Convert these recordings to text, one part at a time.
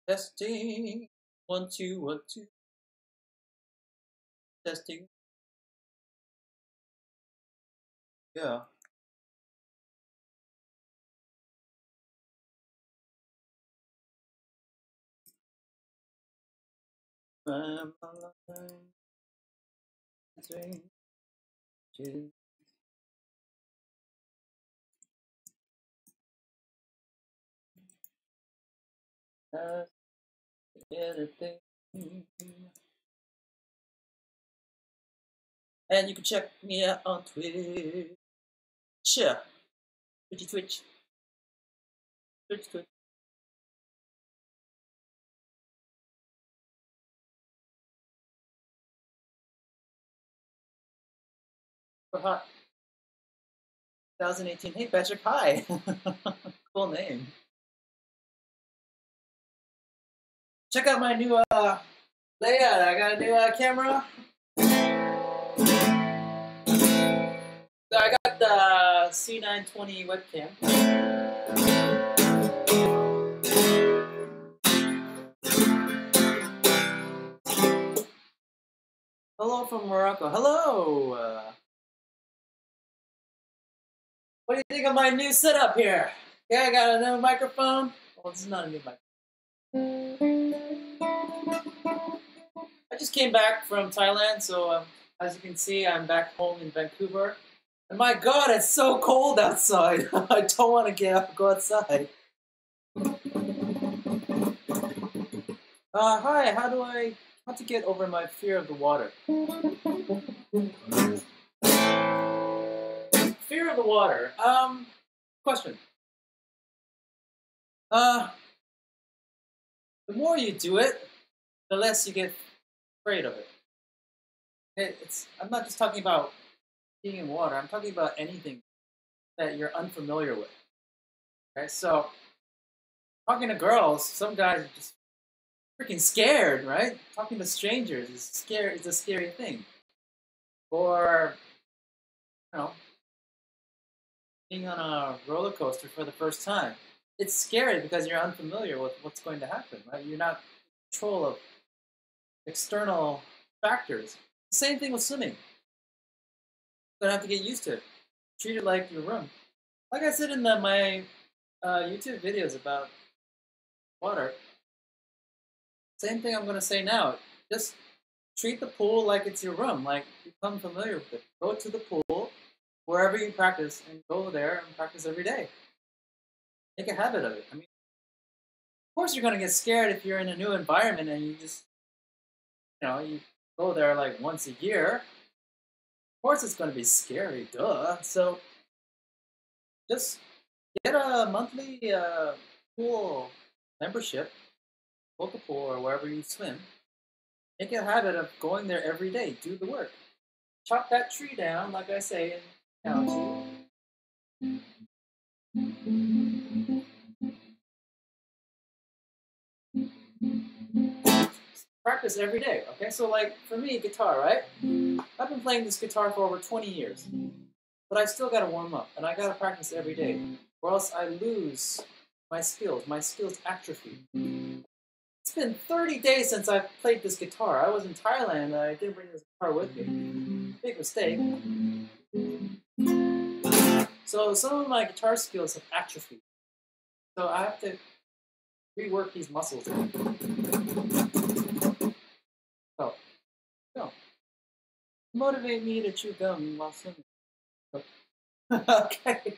Testing. 1 2 1 2. Testing. Yeah. I'm alive. Three, two. That's everything. And you can check me out on Twitch. Twitch. Twitch. For hot 2018. Hey, Patrick. Hi. Cool name. Check out my new layout. I got a new camera. So I got the C920 webcam. Hello from Morocco. Hello. What do you think of my new setup here? Yeah, I got a new microphone. Well, this is not a new microphone. I just came back from Thailand, so as you can see, I'm back home in Vancouver. And my God, it's so cold outside. I don't want to go outside. Hi, how to get over my fear of the water? Fear of the water. Question. The more you do it, the less you get afraid of it. I'm not just talking about being in water. I'm talking about anything that you're unfamiliar with. Okay, so talking to girls, some guys are just freaking scared, right? Talking to strangers is a scary thing. Or, you know, being on a roller coaster for the first time. It's scary because you're unfamiliar with what's going to happen, right? You're not in control of external factors. Same thing with swimming. You're gonna have to get used to it. Treat it like your room. Like I said in my YouTube videos about water, same thing I'm gonna say now. Just treat the pool like it's your room. Like, become familiar with it. Go to the pool wherever you practice and go there and practice every day. Make a habit of it. I mean, of course you're gonna get scared if you're in a new environment and you just, you go there like once a year. Of course it's gonna be scary, duh. So just get a monthly pool membership, local pool or wherever you swim. Make a habit of going there every day. Do the work. Chop that tree down, like I say in County. Practice every day, okay? So like for me, guitar, right? I've been playing this guitar for over 20 years. But I still gotta warm up and I gotta practice every day. Or else I lose my skills. My skills atrophy. It's been 30 days since I played this guitar. I was in Thailand and I didn't bring this guitar with me. Big mistake. So some of my guitar skills have atrophied. So I have to rework these muscles. So, motivate me to chew gum while swimming. Okay.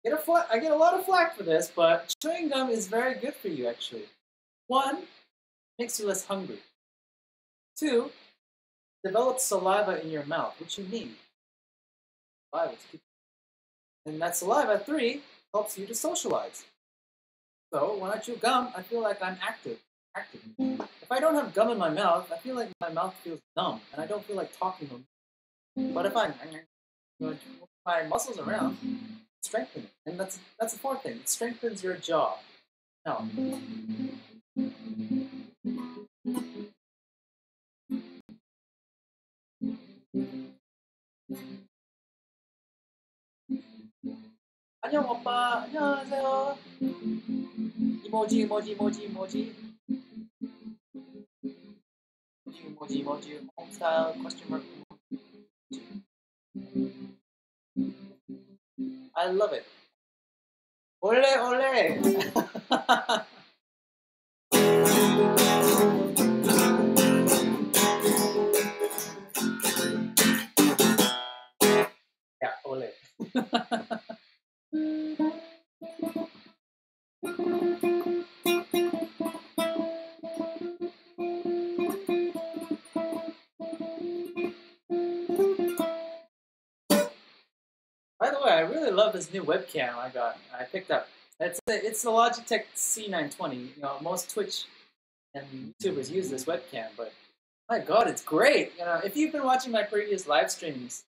I get a lot of flack for this, but chewing gum is very good for you, actually. 1, makes you less hungry. 2, develops saliva in your mouth, which you need. Saliva. And that saliva, 3, helps you to socialize. So when I chew gum, I feel like I'm active. If I don't have gum in my mouth, I feel like my mouth feels numb, and I don't feel like talking. But if I move my muscles around, strengthen it. And that's the 4th thing. It strengthens your jaw. Now, 안녕 오빠, 안녕하세요. Emoji, emoji, emoji, emoji. Emoji, emoji, home style, question mark. I love it. Ole, ole. Yeah, ole. By the way, I really love this new webcam I picked up. It's the Logitech C920. You know, most Twitch and YouTubers use this webcam, but my God, it's great. You know, if you've been watching my previous live streams,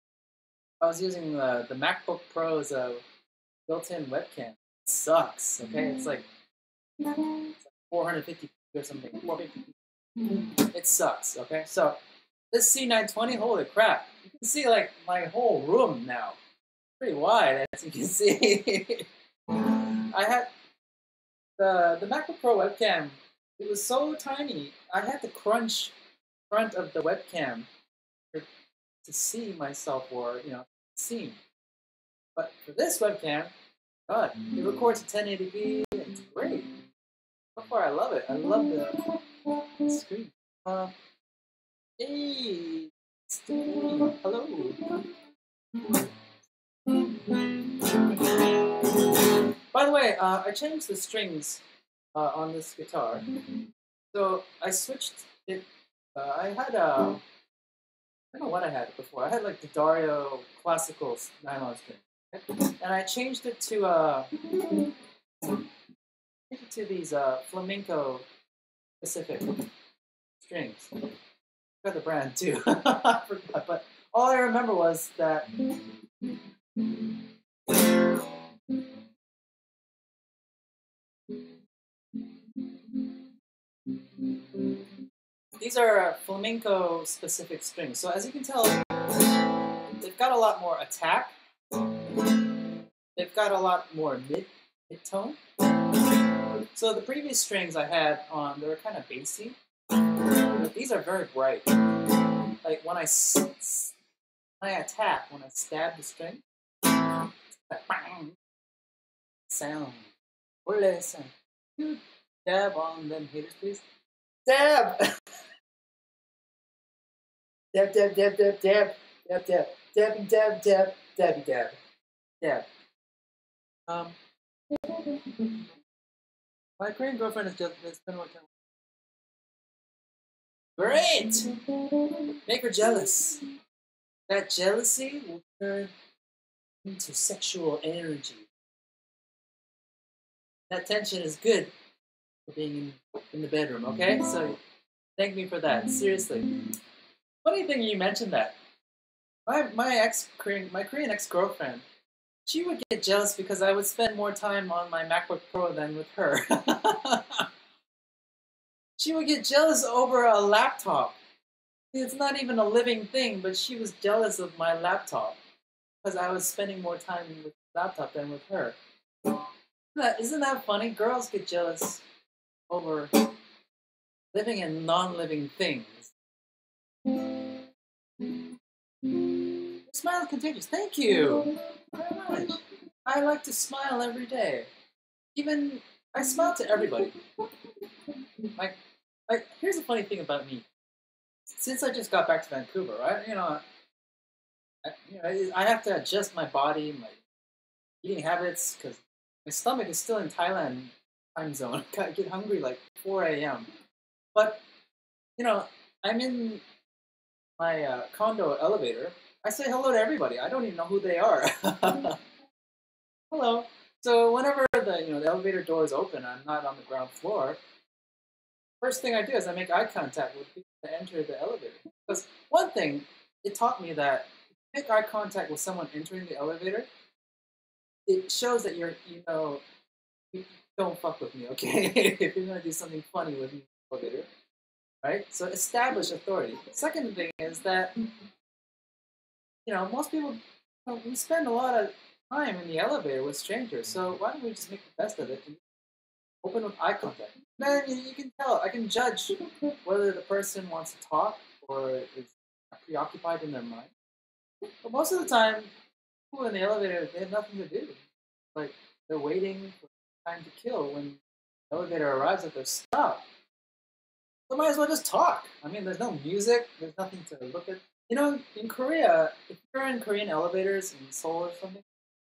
I was using the MacBook Pro's built-in webcam. It sucks. Okay, it's like 450 or something. 450. It sucks. Okay, so this C920, holy crap! You can see like my whole room now. Pretty wide, as you can see. I had the MacBook Pro webcam. It was so tiny. I had to crunch front of the webcam to see myself, or see. But for this webcam, God, it records at 1080p. It's great. So far, I love it. I love the screen. Hey, Steve. Hello. By the way, I changed the strings on this guitar. So I switched it. I had I don't know what I had before. I had like the Dario classical nylon string, and I changed it to these flamenco specific strings. I forgot the brand too. I forgot, but all I remember was that. These are flamenco specific strings. So as you can tell, they've got a lot more attack. They've got a lot more mid-tone. So the previous strings I had on, they were kind of bassy. But these are very bright. Like when I attack, when I stab the string, that bang sound. Ole sound. Dude, dab on them haters, please. Dab! Dab, dab, dab, dab, dab, dab, dab, dabby, dab, dab, dabby, dab, dab. My Korean girlfriend has been working. Great! Make her jealous. That jealousy will turn into sexual energy. That tension is good for being in the bedroom, okay? So thank me for that. Seriously. Funny thing you mentioned that. My Korean ex-girlfriend, she would get jealous because I would spend more time on my MacBook Pro than with her. She would get jealous over a laptop. It's not even a living thing, but she was jealous of my laptop because I was spending more time with the laptop than with her. Isn't that funny? Girls get jealous over living and non-living things. Your smile is contagious. Thank you very much. I like to smile every day. Even I smile to everybody. Like, here's the funny thing about me. Since I just got back to Vancouver, right? I have to adjust my body, my eating habits, because my stomach is still in Thailand time zone. I get hungry like 4 a.m. But I'm in my condo elevator. I say hello to everybody. I don't even know who they are. Hello. So whenever the elevator door is open, I'm not on the ground floor. First thing I do is I make eye contact with people that enter the elevator. Because one thing, it taught me that if you make eye contact with someone entering the elevator, it shows that you don't fuck with me, okay? If you're gonna do something funny with me in the elevator, right? So establish authority. The second thing is that most people we spend a lot of time in the elevator with strangers. So why don't we just make the best of it and open with eye contact. Then you can tell. I can judge whether the person wants to talk or is preoccupied in their mind. But most of the time, people in the elevator, they have nothing to do. Like they're waiting for time to kill when the elevator arrives at their stop. So might as well just talk. I mean, there's no music. There's nothing to look at. You know, in Korea, if you're in Korean elevators in Seoul or something,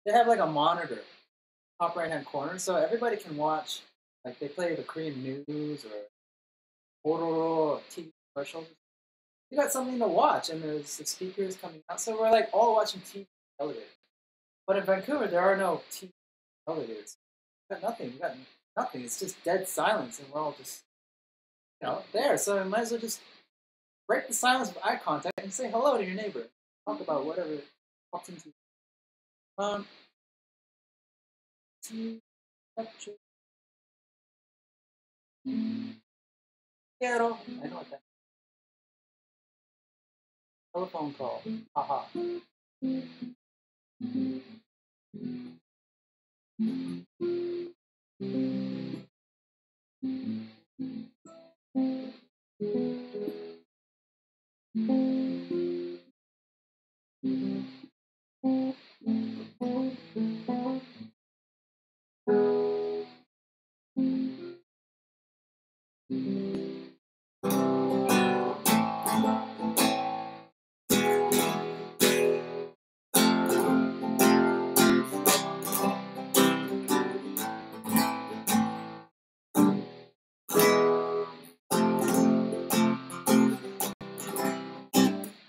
they have like a monitor, top right hand corner, so everybody can watch. Like they play the Korean news or Pororo or TV commercials. You got something to watch, and there's the speakers coming out. So we're like all watching TV elevators. But in Vancouver, there are no TV elevators. We got nothing. We got nothing. It's just dead silence, and we're all just there. So we might as well just break the silence with eye contact and say hello to your neighbor. Talk about whatever pops into you. Tea temperature. Quiero. I know what that. Telephone call. Haha.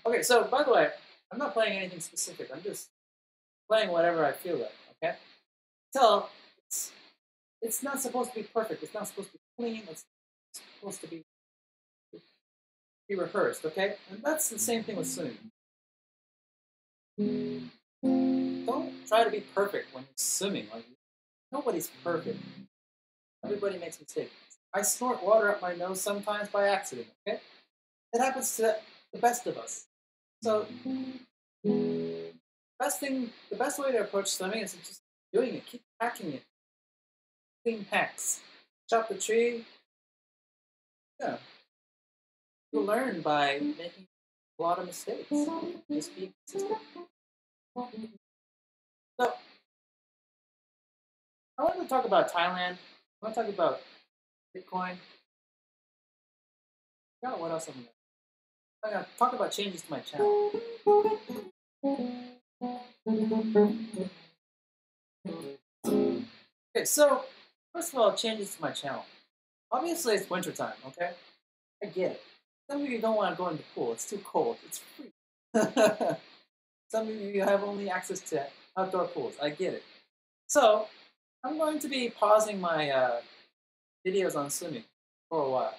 Okay, so by the way, I'm not playing anything specific. I'm just playing whatever I feel like. Okay, so it's not supposed to be perfect. It's not supposed to be clean. It's supposed to be rehearsed. Okay, and that's the same thing with swimming. Don't try to be perfect when you're swimming. Like nobody's perfect. Everybody makes mistakes. I snort water up my nose sometimes by accident. Okay, it happens to the best of us. So the best way to approach swimming is just doing it. Keep hacking it. Clean hacks. Chop the tree. Yeah, you learn by making a lot of mistakes. Just be consistent. So I want to talk about Thailand. I want to talk about Bitcoin. Yeah, what else I'm gonna talk about changes to my channel. Okay, so first of all, changes to my channel. Obviously, it's wintertime, okay? I get it. Some of you don't want to go in the pool. It's too cold. It's free. Some of you have only access to outdoor pools. I get it. So I'm going to be pausing my videos on swimming for a while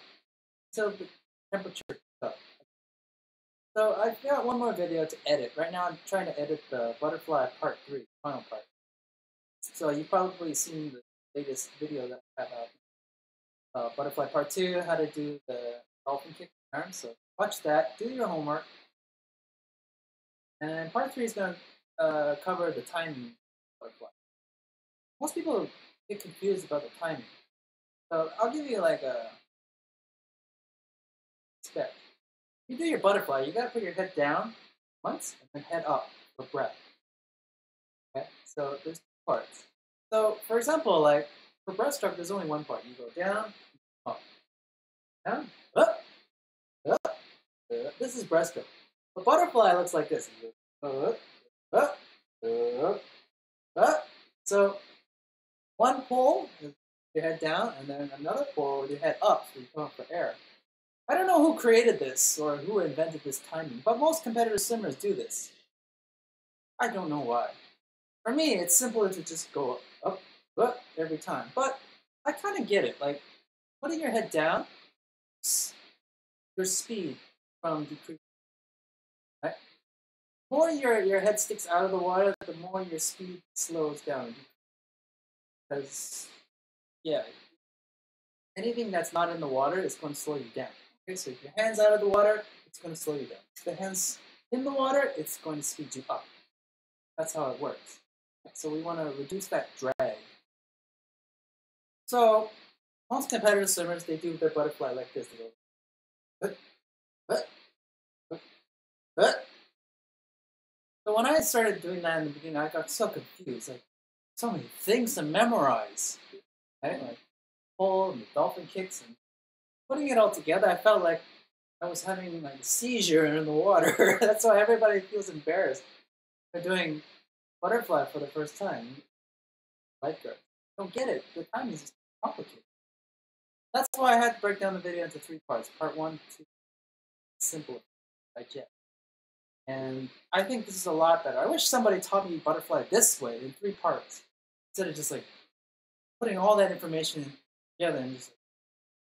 until the temperature is up. So I've got one more video to edit. Right now I'm trying to edit the butterfly part 3, final part. So you've probably seen the latest video that I have out. Butterfly part 2, how to do the dolphin kick arm. So watch that, do your homework. And part 3 is going to cover the timing butterfly. Most people get confused about the timing. So I'll give you like a step. You do your butterfly, you gotta put your head down once and then head up for breath. Okay? So there's two parts. So for example, like for breaststroke, there's only one part. You go down, up, down, up, up. This is breaststroke. The butterfly looks like this. You go up, up, up. So one pull with your head down, and then another pull with your head up, so you come up for air. I don't know who created this or who invented this timing, but most competitive swimmers do this. I don't know why. For me, it's simpler to just go up every time. But I kind of get it. Like, putting your head down, your speed from decreasing. Right? The more your head sticks out of the water, the more your speed slows down. Because, yeah, anything that's not in the water is going to slow you down. Okay, so if your hand's out of the water, it's going to slow you down. If the hand's in the water, it's going to speed you up. That's how it works. So we want to reduce that drag. So Most competitive swimmers, they do their butterfly like this. They go, "Huh, huh, huh, huh." So when I started doing that in the beginning, I got so confused. Like, so many things to memorize. Right? Like, pull and the dolphin kicks and putting it all together, I felt like I was having like a seizure in the water. That's why everybody feels embarrassed. They're doing butterfly for the first time. Lifeguard. Don't get it. The timing is just complicated. That's why I had to break down the video into three parts. Part one, two, simple, digest. And I think this is a lot better. I wish somebody taught me butterfly this way in three parts instead of just like putting all that information together and just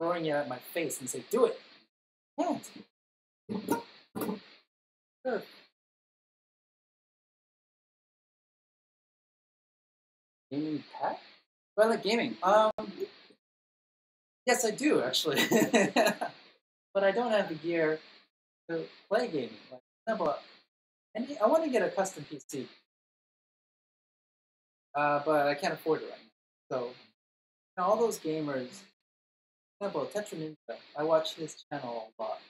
throwing it at my face and say, "Do it." Can't. Sure. Gaming pet? Do I like gaming? Yes, I do actually, but I don't have the gear to play gaming. Like, for example, I want to get a custom PC, but I can't afford it right now. So, all those gamers, for example, Tetra Ninja, I watch his channel a lot.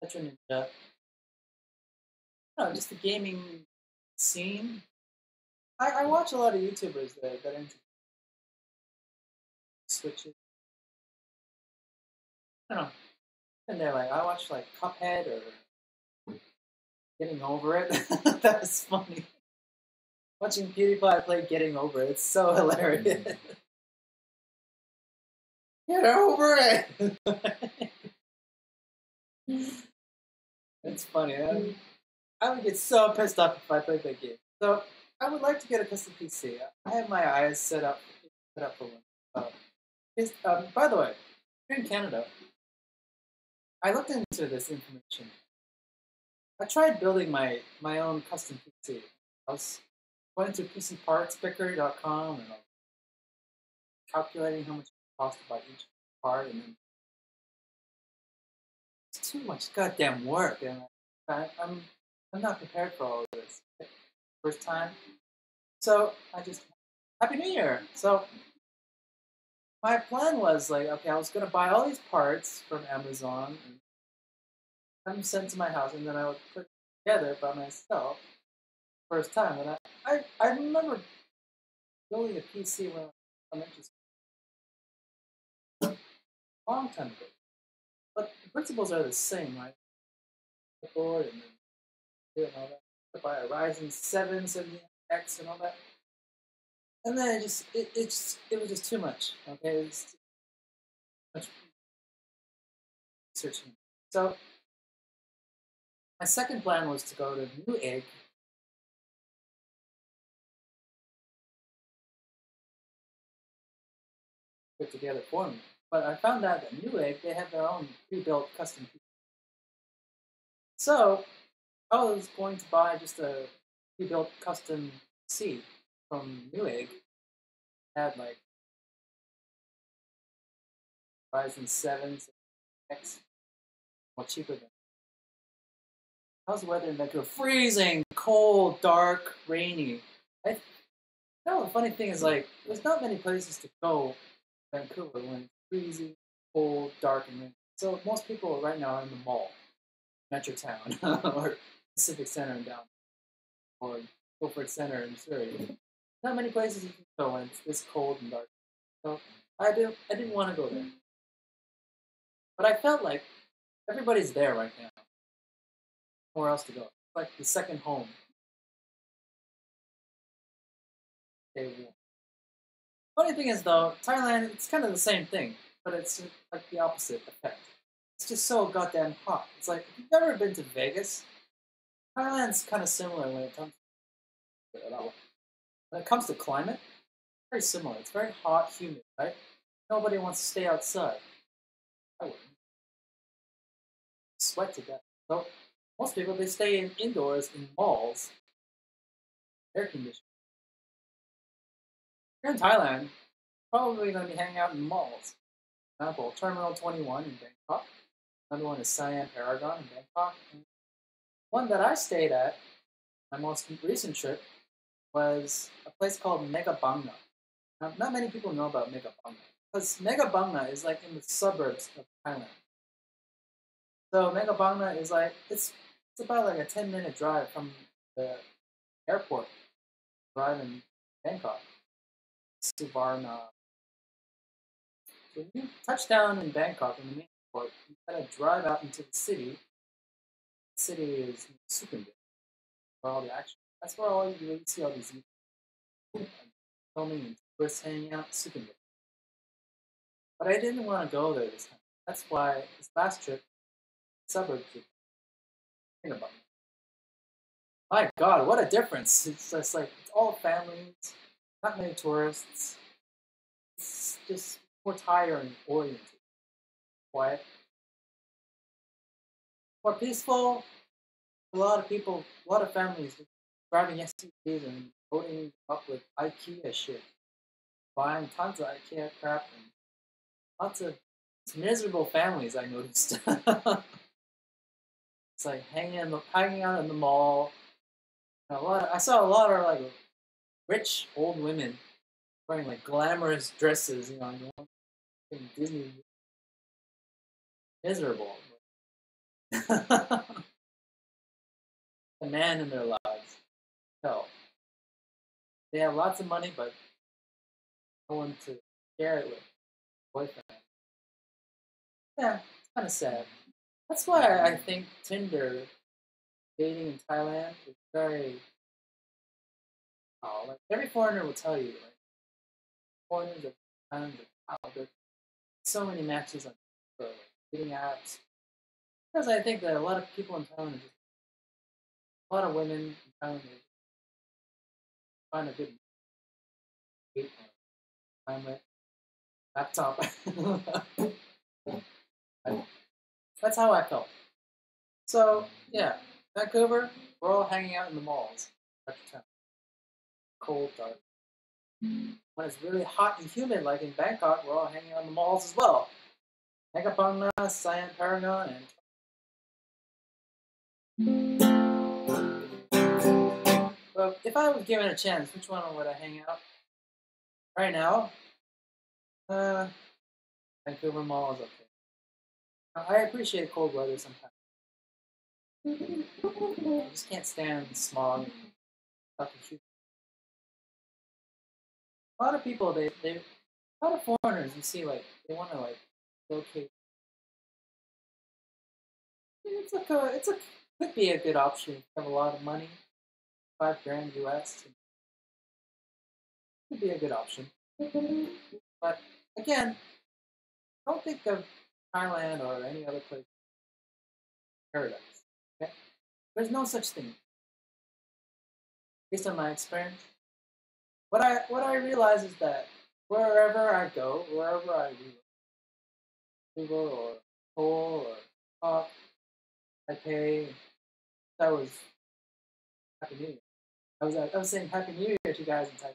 Tetra Ninja, just the gaming scene. I watch a lot of YouTubers that are into Switches. I don't know, and they're like, I watch like Cuphead or Getting Over It. That was funny. Watching PewDiePie play Getting Over It, it's so hilarious. Get over it! It's funny. I would get so pissed off if I played that game. So I would like to get a custom PC. I have my eyes set up for one. By the way, here in Canada, I looked into this information. I tried building my own custom PC. I was going to PCPartsPicker.com and I was calculating how much it cost to buy each part, and then it's too much goddamn work, and I'm not prepared for all of this. First time, so I just Happy New Year. So my plan was like, okay, I was gonna buy all these parts from Amazon and have them sent to my house, and then I would put it together by myself. First time, and I remember building a PC when I was elementary school, a long time ago. But the principles are the same, right? The board and then and all that. I buy a Ryzen 7 70X and all that. And then it was just too much. Okay, it was too much researching. So my second plan was to go to Newegg, put together for me. But I found out that Newegg, they have their own pre-built custom PC. So I was going to buy just a pre-built custom PC from Newegg. Had like Ryzen 7 X, more cheaper than. How's the weather in Vancouver? Freezing, cold, dark, rainy. I, the funny thing is, like, there's not many places to go in Vancouver when it's freezing, cold, dark, and rainy. So most people right now are in the mall, Metrotown, or Pacific Center in downtown, or Guilford Center in Surrey. Not many places you can go when it's this cold and dark. So I didn't want to go there, but I felt like everybody's there right now. Nowhere else to go. It's like the second home. Day one. Funny thing is, though, Thailand, it's kind of the same thing, but it's like the opposite effect. It's just so goddamn hot. It's like, if you've never been to Vegas, Thailand's kind of similar when it comes to climate, very similar. It's very hot, humid, right? Nobody wants to stay outside. I wouldn't. Sweat to death. So most people, they stay indoors in malls, air conditioned. Here in Thailand, probably going to be hanging out in malls. For example, Terminal 21 in Bangkok. Another one is Siam Paragon in Bangkok. And one that I stayed at, my most recent trip, was a place called Megabangna. Now, not many people know about Megabangna. because Megabangna is like in the suburbs of Thailand. So Megabangna is like it's about like a 10-minute drive from the airport. Drive in Bangkok, Suvarna. So when you touch down in Bangkok in the main airport, you kind of drive out into the city. The city is Sukhumvit, where all the action. That's where all you really see all these people filming and tourists hanging out. Sukhumvit. But I didn't want to go there this time. That's why this last trip, suburbs, think about. My God, what a difference! It's just like it's all families, not many tourists. It's just more tired oriented, quiet, more peaceful. A lot of people, a lot of families just driving SUVs and loading up with IKEA shit, buying tons of IKEA crap, and lots of it's miserable families. I noticed. It's like hanging out in the mall. I saw a lot of like rich old women wearing like glamorous dresses, going to Disney. Miserable. The man in their lives. No. They have lots of money, but no one to share it with. Boyfriend. Yeah, it's kind of sad. That's why I think Tinder dating in Thailand is very. Oh, like every foreigner will tell you, like foreigners of Thailand, wow, there's so many matches on like, dating apps. Because I think that a lot of people in Thailand, a lot of women in Thailand, they find a good date on time laptop. That's how I felt. So yeah, Vancouver, we're all hanging out in the malls. Cold, dark. When it's really hot and humid, like in Bangkok, we're all hanging out in the malls as well. Megapangna, Siam Paragon, and but if I was given a chance, which one would I hang out? Right now, uh, Vancouver Mall is okay. I appreciate cold weather sometimes. I just can't stand the smog and stuff. A lot of people, a lot of foreigners, you see, like they want to like locate. It's a could be a good option if you have a lot of money, 5 grand US. Could be a good option. But again, don't think of Thailand or any other place paradise. Okay? There's no such thing. Based on my experience, what I realize is that wherever I go, wherever I Google or Seoul or talk, Taipei, that was Happy New Year. I was saying Happy New Year to you guys in Taipei.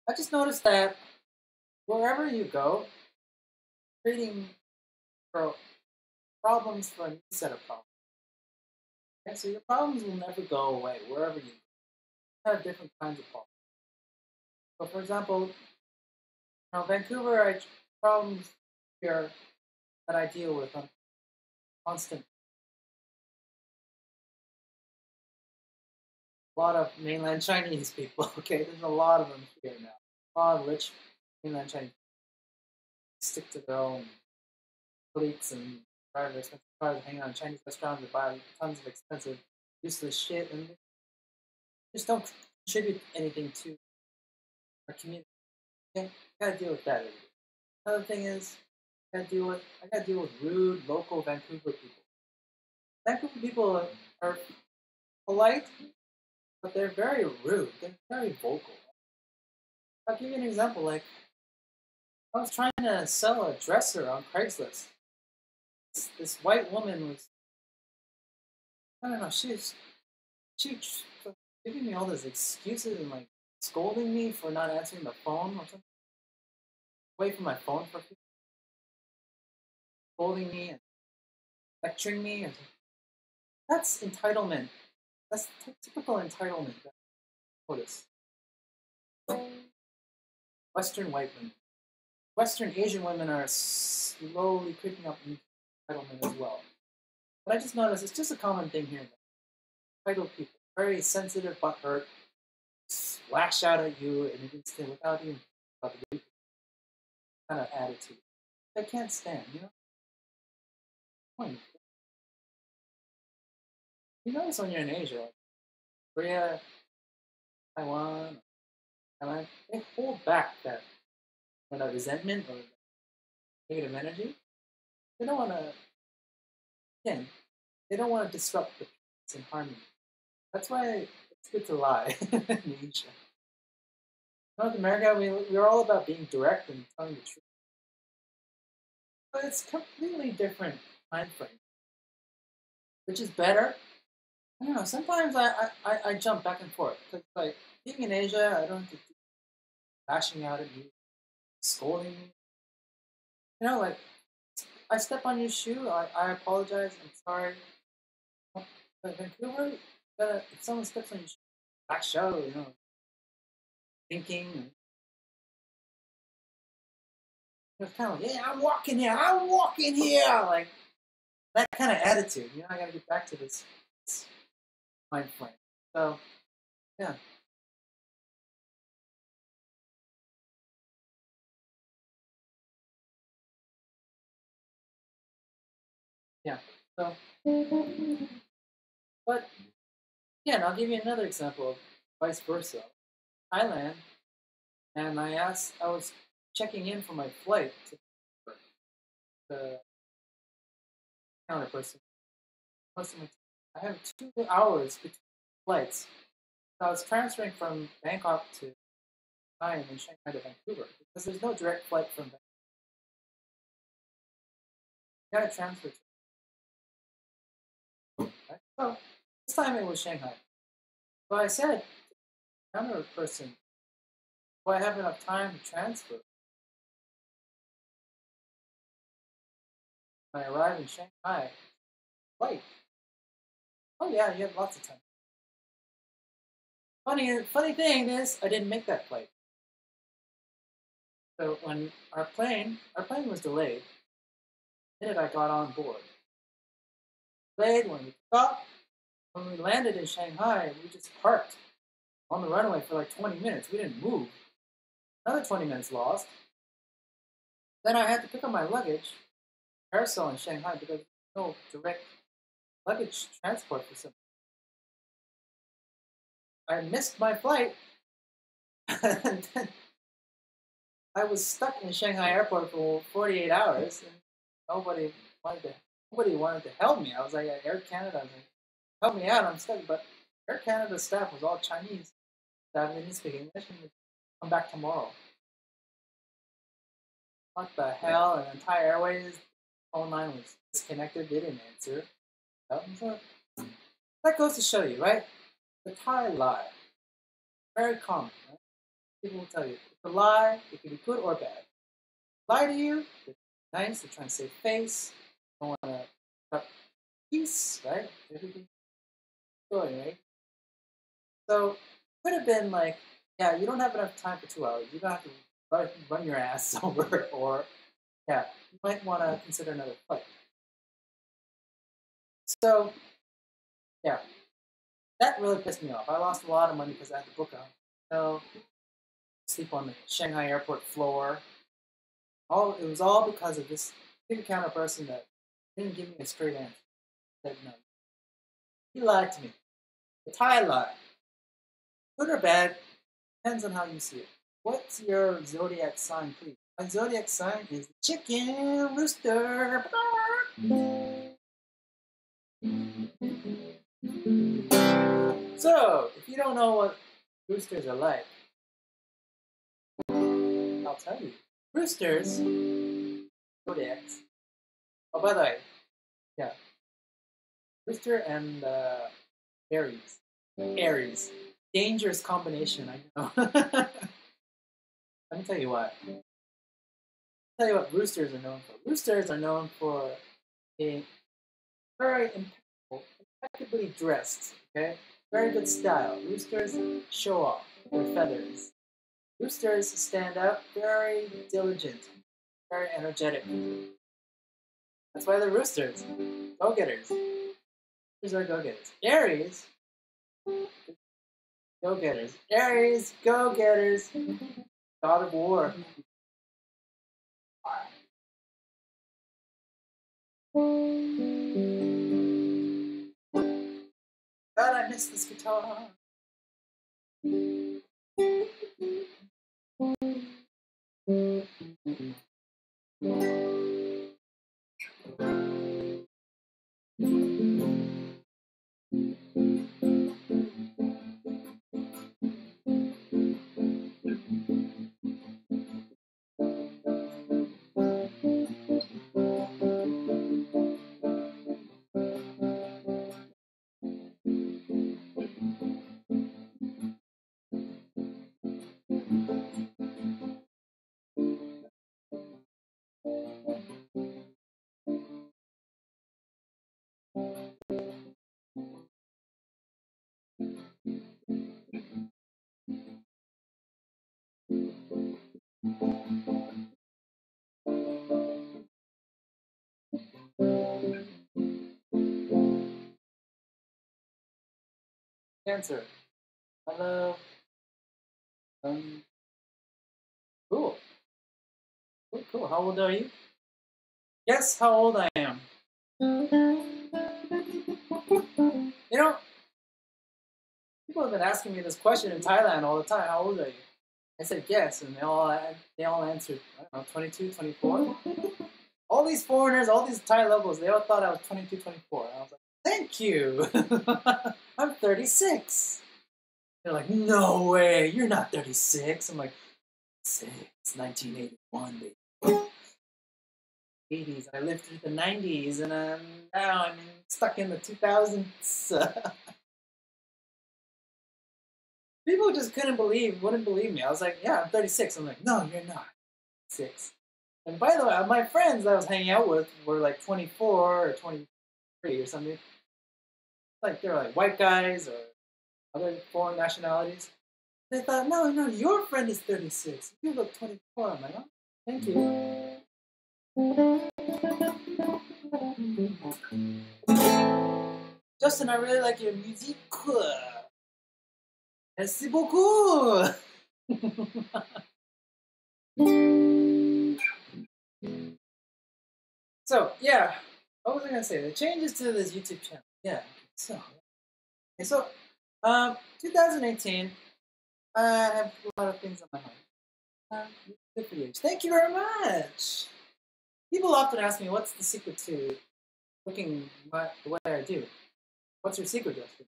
I just noticed that wherever you go, creating pro- problems for a new set of problems. Okay, so your problems will never go away wherever you have different kinds of problems. So, for example, Vancouver, problems here that I deal with on constant. A lot of mainland Chinese people. Okay, there's a lot of them here now. A lot of rich mainland Chinese stick to their own cliques and drive expensive cars, hang out in Chinese restaurants, and buy tons of expensive, useless shit, and just don't contribute anything to our community. Okay, gotta deal with that. Another thing is, I gotta deal with rude local Vancouver people. Vancouver people are polite, but they're very rude. They're very vocal. I'll give you an example. Like I was trying to sell a dresser on Craigslist. This white woman was, I don't know, she was giving me all these excuses and like scolding me for not answering the phone or something. Away from my phone for people, scolding me and lecturing me. And that's entitlement. That's typical entitlement. Notice Western white women. Western Asian women are slowly creeping up into entitlement as well. But I just noticed it's just a common thing here. Entitled people, very sensitive, butthurt, lash out at you and an instant without even about the kind of attitude. I can't stand, you know? Point. You notice when you're in Asia, like Korea, Taiwan, Thailand, they hold back that resentment or negative energy. They don't want to, again, they don't want to disrupt the peace and harmony. That's why it's good to lie in Asia. North America, we're all about being direct and telling the truth. But it's completely different mind frame, which is better. I don't know. Sometimes I jump back and forth because like being in Asia, I don't have to keep lashing out at you, scolding me. You know, like I step on your shoe, I apologize. I'm sorry. But Vancouver, if someone steps on your shoe, lash out, you know, thinking. It's kind of like, yeah, I'm walking here, like that kind of attitude. You know, I got to get back to this mind frame. So yeah, yeah. So, but yeah, and I'll give you another example of vice versa. Thailand, and I was checking in for my flight to the counter person. I have 2 hours between flights. So I was transferring from Bangkok to Thailand and Shanghai to Vancouver because there's no direct flight from Vancouver. You got to transfer to. Right? So this time it was Shanghai. So I said to the counter person, "Do I have enough time to transfer?" When I arrived in Shanghai, flight. Oh yeah, you have lots of time. Funny thing is, I didn't make that flight. So when our plane was delayed. The minute I got on board, delayed when we took off. When we landed in Shanghai, we just parked on the runway for like 20 minutes. We didn't move. Another 20 minutes lost. Then I had to pick up my luggage, carousel in Shanghai because there's no direct luggage transport facility. I missed my flight, and then I was stuck in Shanghai airport for 48 hours, and nobody wanted to. Nobody wanted to help me. I was like at Air Canada, I was like, help me out. I'm stuck, but Air Canada staff was all Chinese. Staff didn't speak English, and they come back tomorrow. What the hell? And then Thai Airways phone line was disconnected. They didn't answer. So that goes to show you, right? The Thai lie. Very common. Right? People will tell you it's a lie. It can be good or bad. Lie to you. It's nice. They're trying to save face. Don't want to cut peace, right? Everything good, right? So could have been like, yeah, you don't have enough time for 2 hours. You don't have to run your ass over, or yeah, you might want to consider another flight. So yeah, that really pissed me off. I lost a lot of money because I had to book a hotel, sleep on the Shanghai airport floor. It was all because of this ticket counter person that didn't give me a straight answer. Said no. He lied to me. The Thai lie. Good or bad, depends on how you see it. What's your zodiac sign, please? My zodiac sign is chicken rooster. So, if you don't know what roosters are like, I'll tell you. Roosters, zodiacs. Oh, by the way, yeah, rooster and Aries. Aries. Dangerous combination, I know. Let me tell you what. Tell you what roosters are known for. Roosters are known for being very impeccably dressed. Okay, very good style. Roosters show off their feathers. Roosters stand out, very diligent, very energetic. That's why they're roosters. Go-getters. Roosters are go-getters. Aries, go-getters. Aries, go-getters. God of War. God, I miss this guitar. Cancer. I love. Cool. Cool. How old are you? Guess how old I am. You know, people have been asking me this question in Thailand all the time. How old are you? I said guess, and they all answered, I don't know, 22, 24. All these foreigners, all these Thai locals, they all thought I was 22, 24. And I was like, thank you. I'm 36. They're like, no way, you're not 36. I'm like, it's 1981, baby. 80s. I lived through the 90s, and now I'm stuck in the 2000s. People just wouldn't believe me. I was like, yeah, I'm 36. I'm like, no, you're not 6. And by the way, my friends I was hanging out with were like 24 or 23 or something. Like they're like white guys or other foreign nationalities. They thought, no, your friend is 36. You look 24. I'm like, oh, thank you. Justin, I really like your music. Merci beaucoup. So, yeah, what was I going to say? The changes to this YouTube channel. Yeah, so, 2018, I have a lot of things on my mind. Good videos. Thank you very much. People often ask me, what's the secret to looking the way I do? What's your secret, Justin?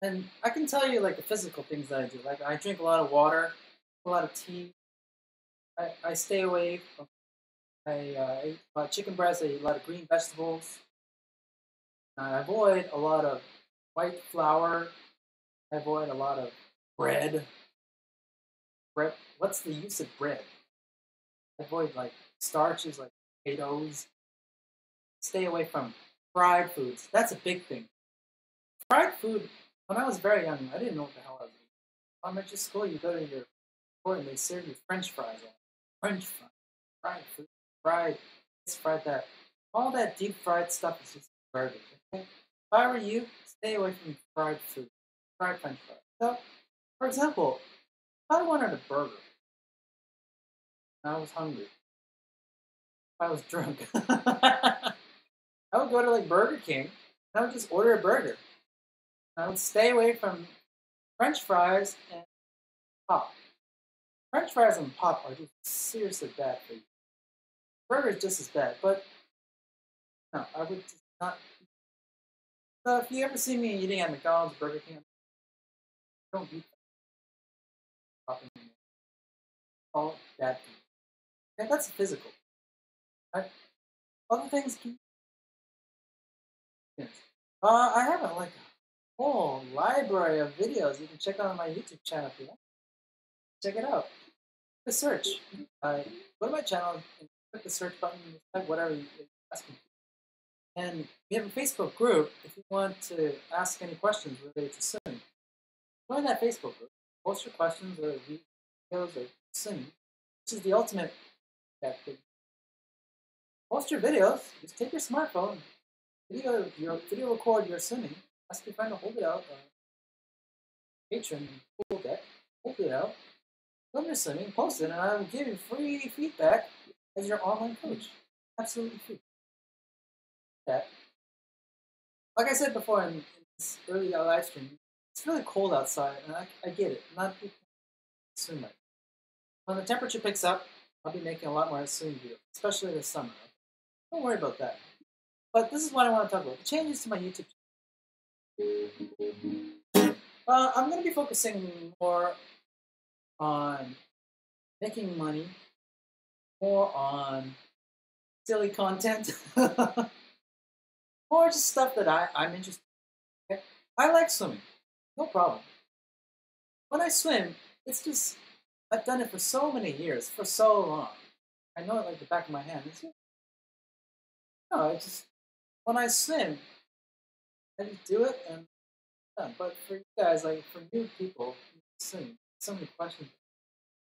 And I can tell you, like, the physical things that I do. Like, I drink a lot of water, a lot of tea. I stay away from, I eat a lot of chicken breast, I eat a lot of green vegetables. I avoid a lot of white flour. I avoid a lot of bread. What's the use of bread? I avoid, like, starches, like potatoes. Stay away from fried foods. That's a big thing. Fried food, when I was very young, I didn't know what the hell I was eating. Elementary school, you go to your store and they serve you French fries. French fries, fried food, fried this, fried that. All that deep fried stuff is just garbage. Okay? If I were you, stay away from fried food, fried French fries. So, for example, if I wanted a burger, and I was hungry, if I was drunk, I would go to like Burger King, and I would just order a burger. I would stay away from French fries and pop. French fries and pop are just seriously bad for you. Burger is just as bad, but no, I would just not. So if you ever see me eating at McDonald's, Burger King, don't eat pop anymore. All bad things. Okay, that's physical. Right? Other things can. Yes. I have like a whole library of videos you can check out on my YouTube channel if you want. Check it out. The search. Go to my channel and click the search button, type whatever you're asking. And we have a Facebook group if you want to ask any questions related to swimming. Join that Facebook group. Post your questions or videos or swimming, which is the ultimate that thing. Post your videos. Just take your smartphone, video record your swimming. Ask your friend to hold it out. Patron hold it out. Film your swimming, post it, and I will give you free feedback as your online coach. Absolutely free. That. Like I said before in this early live stream, it's really cold outside, and I get it. Not people swim right. When the temperature picks up, I'll be making a lot more swimming videos, especially this summer. Don't worry about that. But this is what I want to talk about. The changes to my YouTube channel. I'm going to be focusing more on making money, more on silly content, or just stuff that I'm interested in. Okay? I like swimming. No problem. When I swim, it's just, I've done it for so many years, for so long. I know it like the back of my hand. It's just, when I swim, I just do it and done. But for you guys, like for new people, swim, so many questions.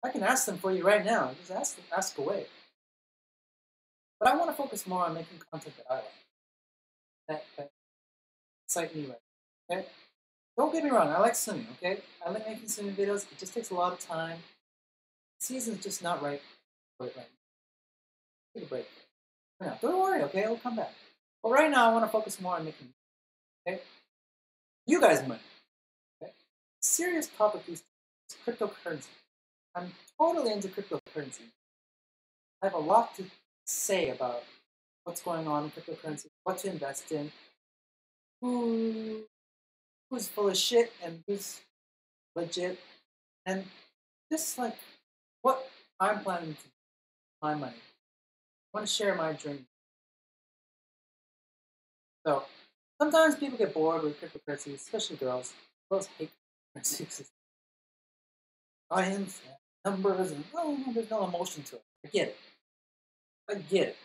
I can ask them for you right now. Just ask away. But I want to focus more on making content that I like. That excite me right now. Okay? Don't get me wrong, I like swimming, okay? I like making swimming videos. It just takes a lot of time. The season's just not right for it right now. Take a break. Yeah, don't worry, okay? It'll come back. But right now, I want to focus more on making, okay? You guys money. Okay? The serious topic is cryptocurrency. I'm totally into cryptocurrency. I have a lot to say about what's going on in cryptocurrency, what to invest in, who's full of shit and who's legit, and just like what I'm planning to do with my money. I want to share my journey. So sometimes people get bored with cryptocurrency, especially girls. Girls hate cryptocurrency. Science, numbers, and there's no emotion to it. I get it. I get it.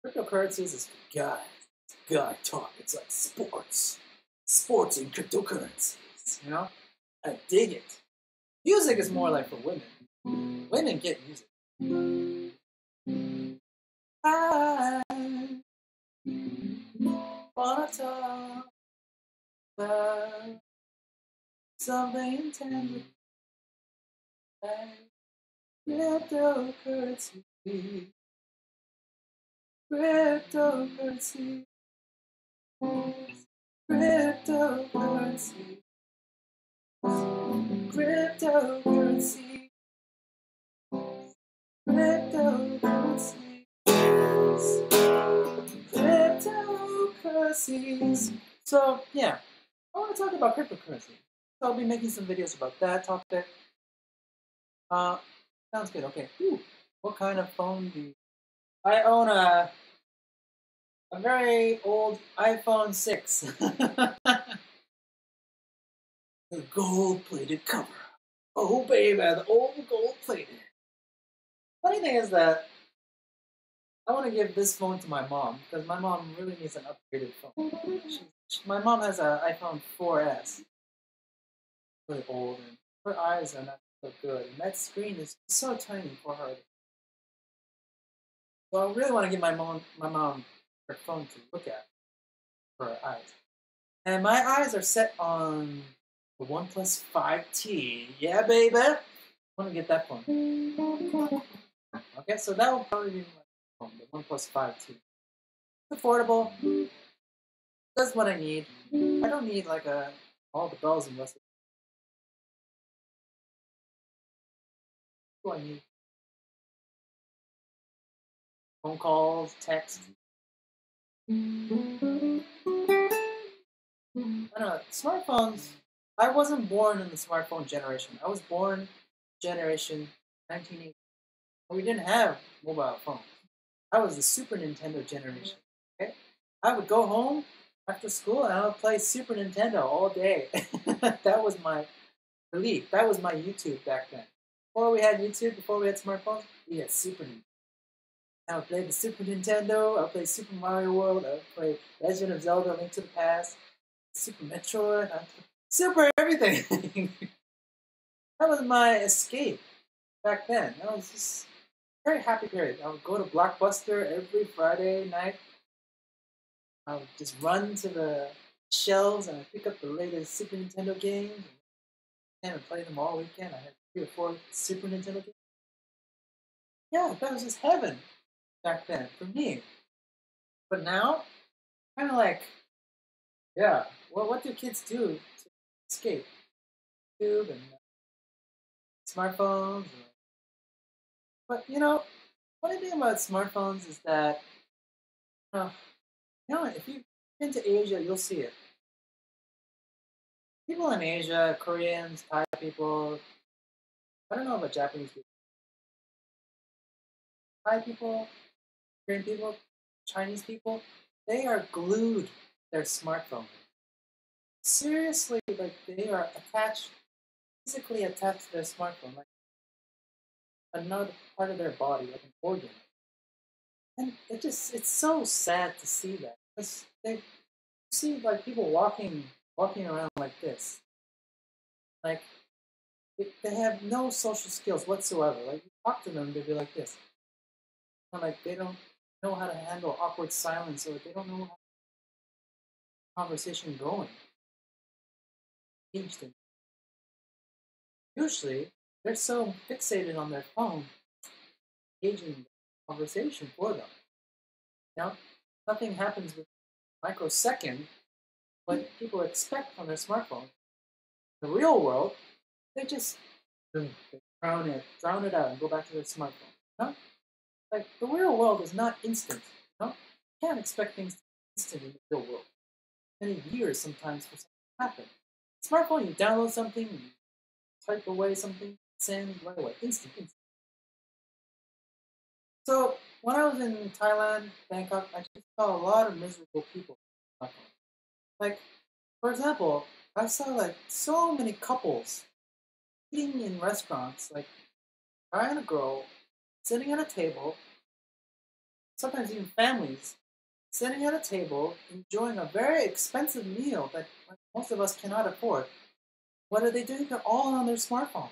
Cryptocurrencies is for guys. It's guy talk. It's like sports. Sports and cryptocurrencies. You know? I dig it. Music is more like for women. Women get music. I wanna talk about something tangible like cryptocurrency. Cryptocurrency. Cryptocurrency. Cryptocurrency. Cryptocurrency. Cryptocurrencies. So yeah, I want to talk about cryptocurrency. So I'll be making some videos about that topic. Sounds good. Okay. Ooh, what kind of phone do you? I own a very old iPhone 6. The gold-plated cover. Oh baby, the old gold-plated. Funny thing is that I want to give this phone to my mom because my mom really needs an upgraded phone. My mom has an iPhone 4S, really old, and her eyes are not so good, and that screen is so tiny for her. So I really want to give my mom her phone to look at for her eyes. And my eyes are set on the OnePlus 5T. Yeah, baby. I want to get that phone. Okay, so that will probably be my phone, the OnePlus 5T. It's affordable. Does what I need. I don't need like all the bells and whistles. What do I need? Phone calls, text. I don't know. Smartphones. I wasn't born in the smartphone generation. I was born generation 1980. We didn't have mobile phones. I was the Super Nintendo generation. Okay, I would go home after school and I would play Super Nintendo all day. That was my belief. That was my YouTube back then. Before we had YouTube, before we had smartphones, we had Super Nintendo. I would play the Super Nintendo. I would play Super Mario World. I would play Legend of Zelda: Link to the Past, Super Metroid, Super everything. That was my escape back then. That was just Very happy period. I would go to Blockbuster every Friday night. I would just run to the shelves and I'd pick up the latest Super Nintendo games and play them all weekend. I had 3 or 4 Super Nintendo games. Yeah, that was just heaven back then for me. But now, kind of like, yeah, well, what do kids do to escape? YouTube and smartphones. But funny thing about smartphones is that, uh, if you've been to Asia, you'll see it. People in Asia, Koreans, Thai people, I don't know about Japanese people, Thai people, Korean people, Chinese people, they are glued to their smartphone. Seriously, like they are attached, physically attached to their smartphone, like another part of their body, like an organ. And it's so sad to see that. Because they see like people walking around like this. Like they have no social skills whatsoever. Like you talk to them, they'd be like this. And, like they don't know how to handle awkward silence, or they don't know how conversation going. Engaged in. Usually, they're so fixated on their phone, engaging in conversation for them. Nothing happens with microsecond what people expect from their smartphone. The real world, they just they drown it out, and go back to their smartphone. Like the real world is not instant. You can't expect things to be instant in the real world. Many years sometimes for something to happen. Smartphone, you download something, you type away something, send right away, instant. So when I was in Thailand, Bangkok, I just saw a lot of miserable people. Like, for example, I saw like so many couples eating in restaurants, like a guy and a girl sitting at a table, sometimes even families sitting at a table enjoying a very expensive meal that most of us cannot afford. What are they doing? They're all on their smartphones.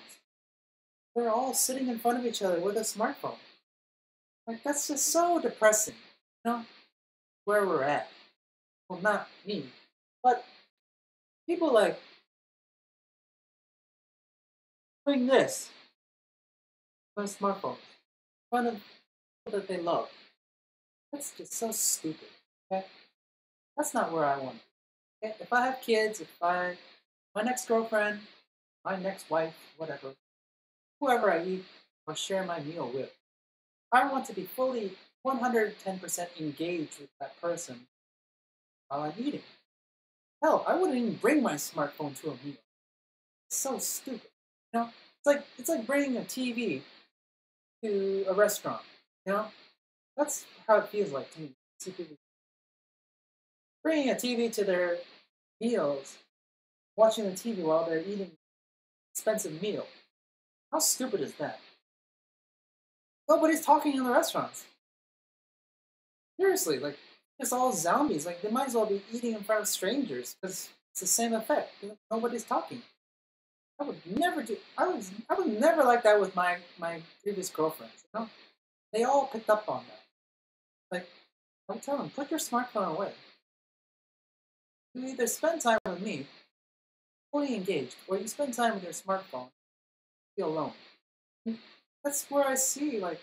They're all sitting in front of each other with a smartphone. Like that's just so depressing. You know where we're at. Well, not me, but people like doing this on smartphones in front of people that they love. That's just so stupid. Okay, that's not where I want. To be. Okay? If I have kids, my next girlfriend, my next wife, whatever, whoever I eat or share my meal with, I want to be fully 110% engaged with that person while I'm eating. Hell, I wouldn't even bring my smartphone to a meal. It's so stupid. It's like bringing a TV to a restaurant. You know, that's how it feels like to me. See people bringing a TV to their meals, watching the TV while they're eating an expensive meal. How stupid is that? Nobody's talking in the restaurants. Seriously, like it's all zombies. Like they might as well be eating in front of strangers because it's the same effect. Nobody's talking. I would never do. I would never like that with my previous girlfriends. They all picked up on that. Like I would tell them, put your smartphone away. You either spend time with me, fully engaged, or you spend time with your smartphone, be alone. That's where I see like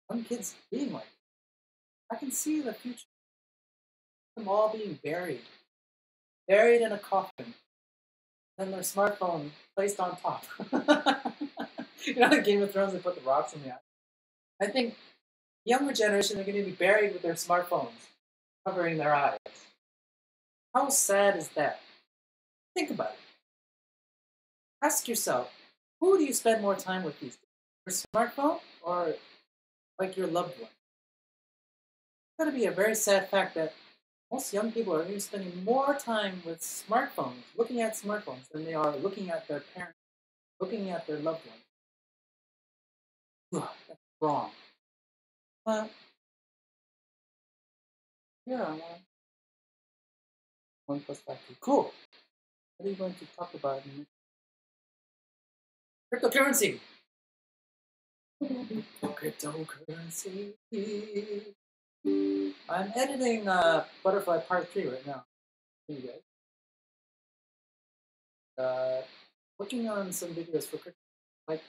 young kids being like. I can see the future of them all being buried in a coffin, and their smartphone placed on top. The Game of Thrones, they put the rocks in the eye. I think younger generation are going to be buried with their smartphones covering their eyes. How sad is that? Think about it. Ask yourself, who do you spend more time with these days? Your smartphone or like your loved one? It's going to be a very sad fact that most young people are going to be spending more time with smartphones, looking at smartphones, than they are looking at their parents, looking at their loved ones. Ugh, that's wrong. Uh, here I want one plus five. Cool. What are you going to talk about? Cryptocurrency. Cryptocurrency. I'm editing Butterfly Part 3 right now. Here you guys. Working on some videos for crypto. Like,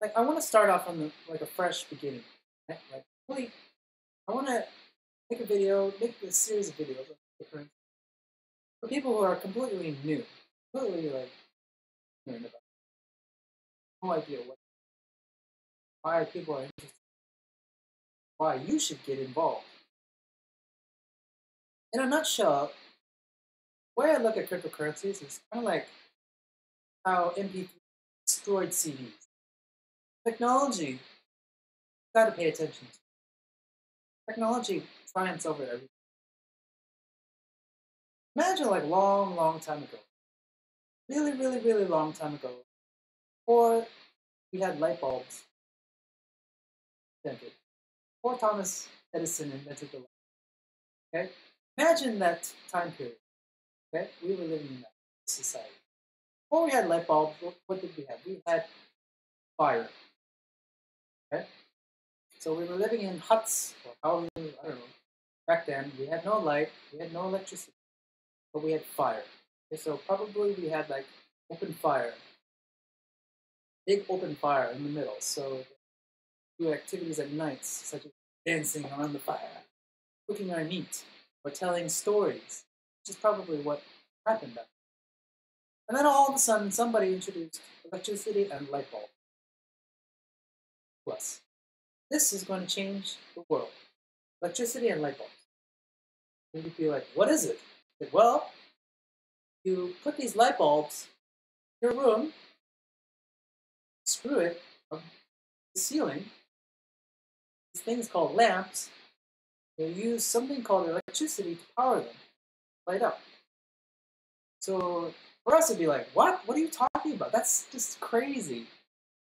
like I want to start off on like a fresh beginning. Right? Like, really, I want to make a video, make a series of videos on cryptocurrency for people who are completely new, completely like ignorant about, no idea why people are interested, why you should get involved. In a nutshell, the way I look at cryptocurrencies is kind of like how MP3 destroyed CDs. Technology, got to pay attention to. Technology triumphs over everything. Imagine like long, long time ago, really, really, really long time ago, before we had light bulbs invented, before Thomas Edison invented the light. Okay, imagine that time period. Okay, we were living in that society. Before we had light bulbs, what did we have? We had fire. Okay, so we were living in huts, or however, I don't know. Back then, we had no light, we had no electricity, but we had fire. Okay, so probably we had like open fire, big open fire in the middle. So do activities at nights, such as dancing around the fire, cooking our meat, or telling stories, which is probably what happened back then. And then all of a sudden, somebody introduced electricity and light bulb. Plus, this is going to change the world. Electricity and light bulbs. And you'd be like, what is it? Like, well, you put these light bulbs in your room, screw it on the ceiling, these things called lamps, they use something called electricity to power them, light up. So for us, it'd be like, what? What are you talking about? That's just crazy.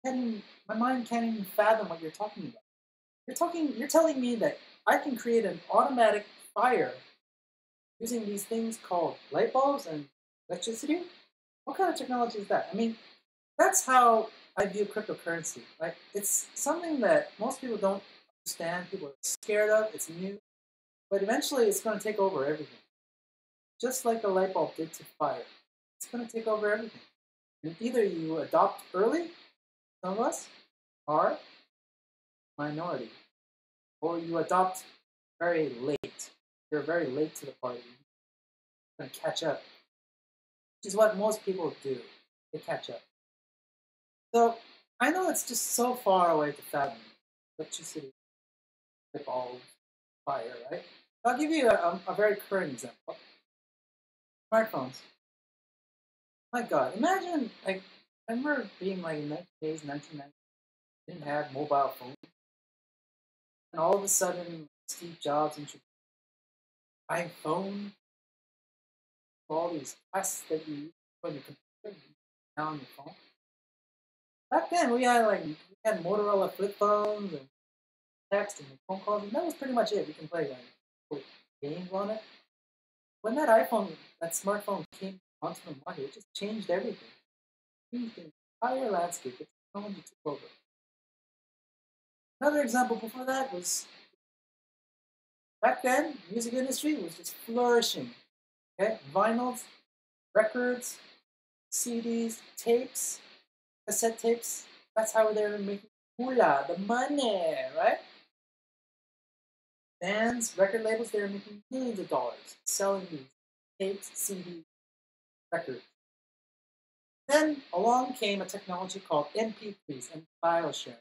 My mind can't even fathom what you're talking about. You're telling me that I can create an automatic fire using these things called light bulbs and electricity? What kind of technology is that? I mean, that's how I view cryptocurrency. Like, it's something that most people don't understand. People are scared of. It's new, but eventually, it's going to take over everything. Just like the light bulb did to fire, it's going to take over everything. And either you adopt early, some of us are minority, or you adopt very late. You're very late to the party. You're going to catch up, which is what most people do. They catch up. So I know it's just so far away to fathom electricity, light bulb, fire, right? I'll give you a very current example. Smartphones. My God, imagine like I remember being like in the days, 1990, didn't have mobile phones, and all of a sudden Steve Jobs introduced iPhone, all these tests that you use on your computer, now on your phone. Back then we had Motorola flip phones and text and phone calls, and that was pretty much it. We can play like games on it. When that smartphone came onto the market, it just changed everything. Changed the entire landscape. The technology took over. Another example before that was back then, music industry was just flourishing. Okay, vinyls, records, CDs, tapes, cassette tapes. That's how they were making moolah, the money, right? Bands, record labels, they were making millions of dollars selling these tapes, CDs, records. Then along came a technology called MP3s and file sharing.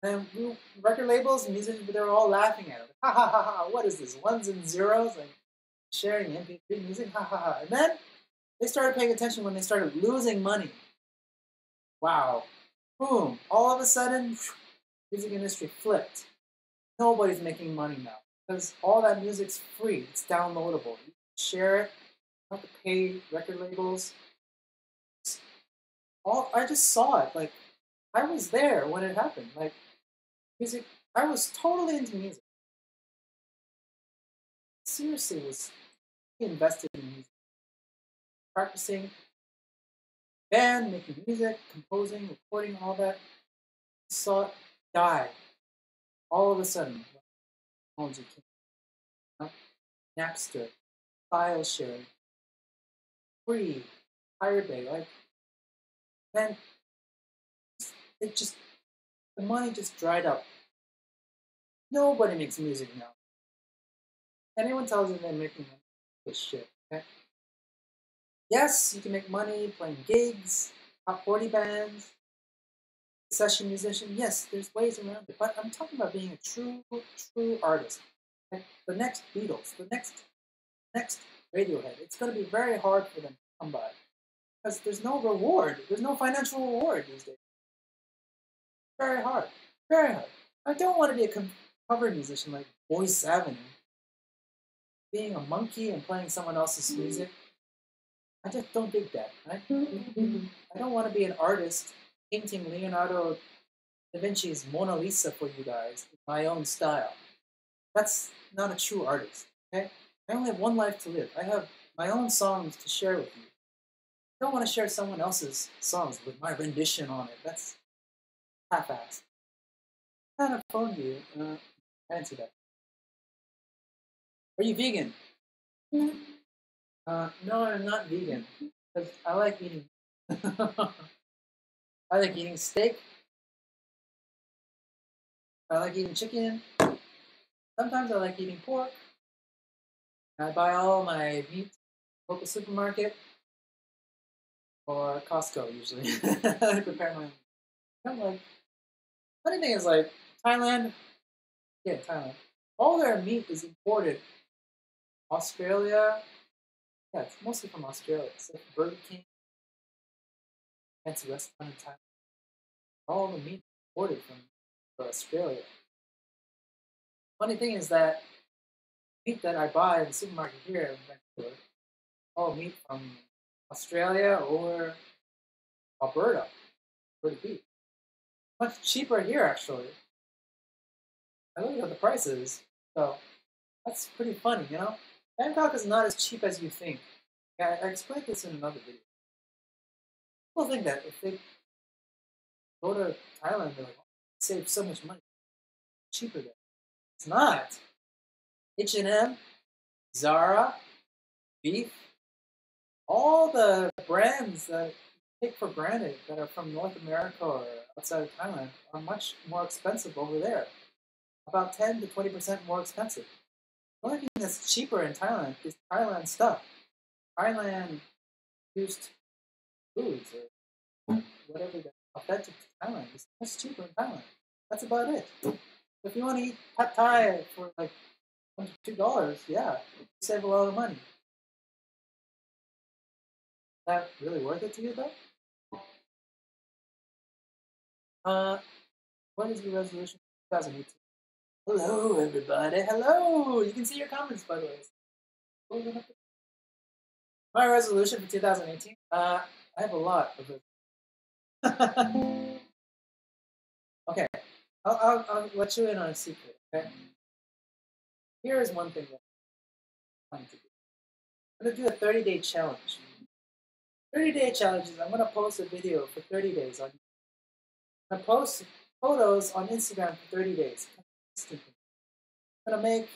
And record labels and musicians, they were all laughing at it. Ha ha ha ha, what is this? Ones and zeros? Like sharing MP3 music? Ha ha ha. And then they started paying attention when they started losing money. Wow. Boom. All of a sudden, music industry flipped. Nobody's making money now because all that music's free. It's downloadable. You can share it. You don't have to pay record labels. I just saw it. Like I was there when it happened. Like music, I was totally into music. Seriously, was invested in music, practicing band, making music, composing, recording, all that. saw it die all of a sudden. Technology came out. Napster, file sharing, free, Pirate Bay, like then it just the money just dried up. Nobody makes music now. Anyone tells you they're making money, this shit. Okay? Yes, you can make money playing gigs, top 40 bands, session musician. Yes, there's ways around it. But I'm talking about being a true artist. Okay? The next Beatles, the next Radiohead. It's going to be very hard for them to come by because there's no reward. There's no financial reward these days. Very hard. Very hard. I don't want to be a cover musician like Voice Avenue. Being a monkey and playing someone else's music. I just don't dig that. Right? I don't want to be an artist painting Leonardo da Vinci's Mona Lisa for you guys in my own style. That's not a true artist. Okay? I only have one life to live. I have my own songs to share with you. I don't want to share someone else's songs with my rendition on it. That's half-assed. What kind of phone do you answer that? Are you vegan? No, I'm not vegan. Because I like eating. I like eating steak. I like eating chicken. Sometimes I like eating pork. I buy all my meat at local supermarket or Costco usually. I prepare my own. I'm like, funny thing is like Thailand. Yeah, Thailand. All their meat is imported. Australia. Yeah, it's mostly from Australia. It's like Burger King, fancy restaurant in Thailand. All the meat is imported from Australia. Funny thing is that meat that I buy in the supermarket here in Vancouver, all meat from Australia or Alberta, Alberta beef. Much cheaper here, actually. I look at the prices, so that's pretty funny, you know? Bangkok is not as cheap as you think. Yeah, I explained this in another video. People think that if they go to Thailand, they're like, oh, save so much money. It's cheaper there. It's not. H&M, Zara, Beef, all the brands that you take for granted that are from North America or outside of Thailand are much more expensive over there. About 10 to 20% more expensive. The only thing that's cheaper in Thailand is Thailand stuff. Thailand used foods or whatever that's authentic to Thailand is much cheaper in Thailand. That's about it. If you want to eat pad Thai for like $2, yeah, you save a lot of money. Is that really worth it to you though? What is your resolution for 2018? Hello, everybody. Hello. You can see your comments, by the way. My resolution for 2018. I have a lot of it. Okay, I'll let you in on a secret. Okay, here is one thing that I'm trying to do. I'm gonna do a 30-day challenge. 30-day challenges. I'm gonna post a video for 30 days on. I'm gonna post photos on Instagram for 30 days. I'm gonna make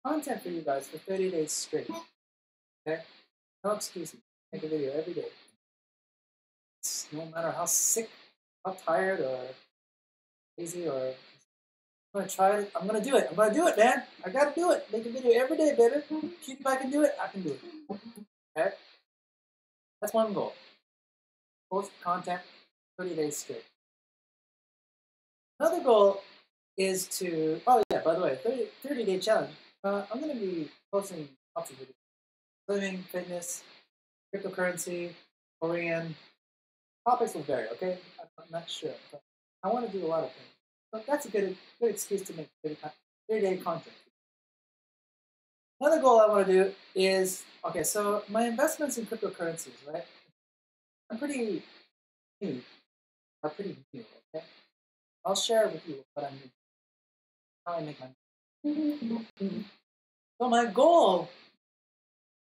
content for you guys for 30 days straight. Okay, no excuses. Make a video every day. No matter how sick, how tired, or lazy, or I'm gonna try it. I'm gonna do it. I'm gonna do it, man. I gotta do it. Make a video every day, baby. If I can do it, I can do it. Okay? That's one goal. Post content 30 days straight. Another goal is to, oh yeah, by the way, 30-day challenge. I'm gonna be posting lots of videos. Living, fitness, cryptocurrency, Korean. Topics will vary, okay? I'm not sure. But I want to do a lot of things. But that's a good excuse to make 30-day content. Another goal I want to do is, okay, so my investments in cryptocurrencies, right? I'm pretty new. Are pretty new, okay? I'll share with you what I'm doing, how I make money. So my goal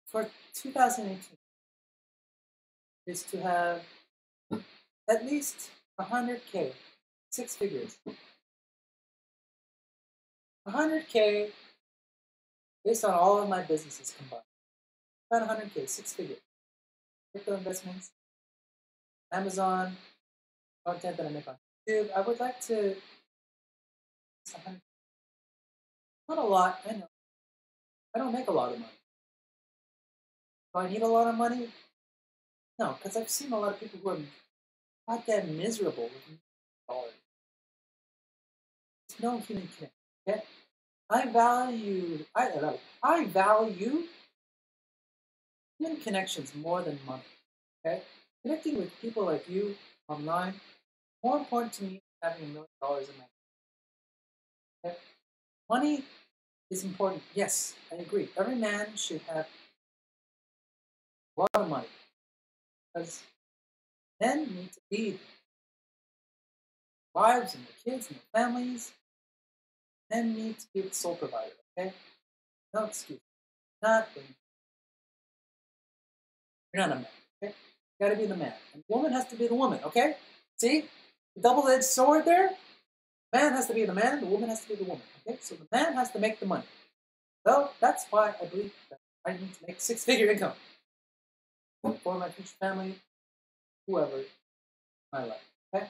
for 2018 is to have at least 100K Six figures. 100K based on all of my businesses combined. About 100K, six figures. Crypto investments, Amazon, content that I make on YouTube. I would like to. Not a lot, I know. I don't make a lot of money. Do I need a lot of money? No, because I've seen a lot of people who are not that miserable with dollars. There's no human connection. Okay? I value human connections more than money. Okay? Connecting with people like you online more important to me than having $1 million in my account. Okay? Money is important. Yes, I agree. Every man should have a lot of money because men need to lead wives and their kids and their families. Men need to be the sole provider. Okay? No excuse. Not you're not a man. Okay? You gotta be the man. And the woman has to be the woman, okay? See? The double-edged sword there? The man has to be the man, the woman has to be the woman. Okay? So the man has to make the money. So that's why I believe that I need to make six-figure income for my future family, whoever in my life. Okay?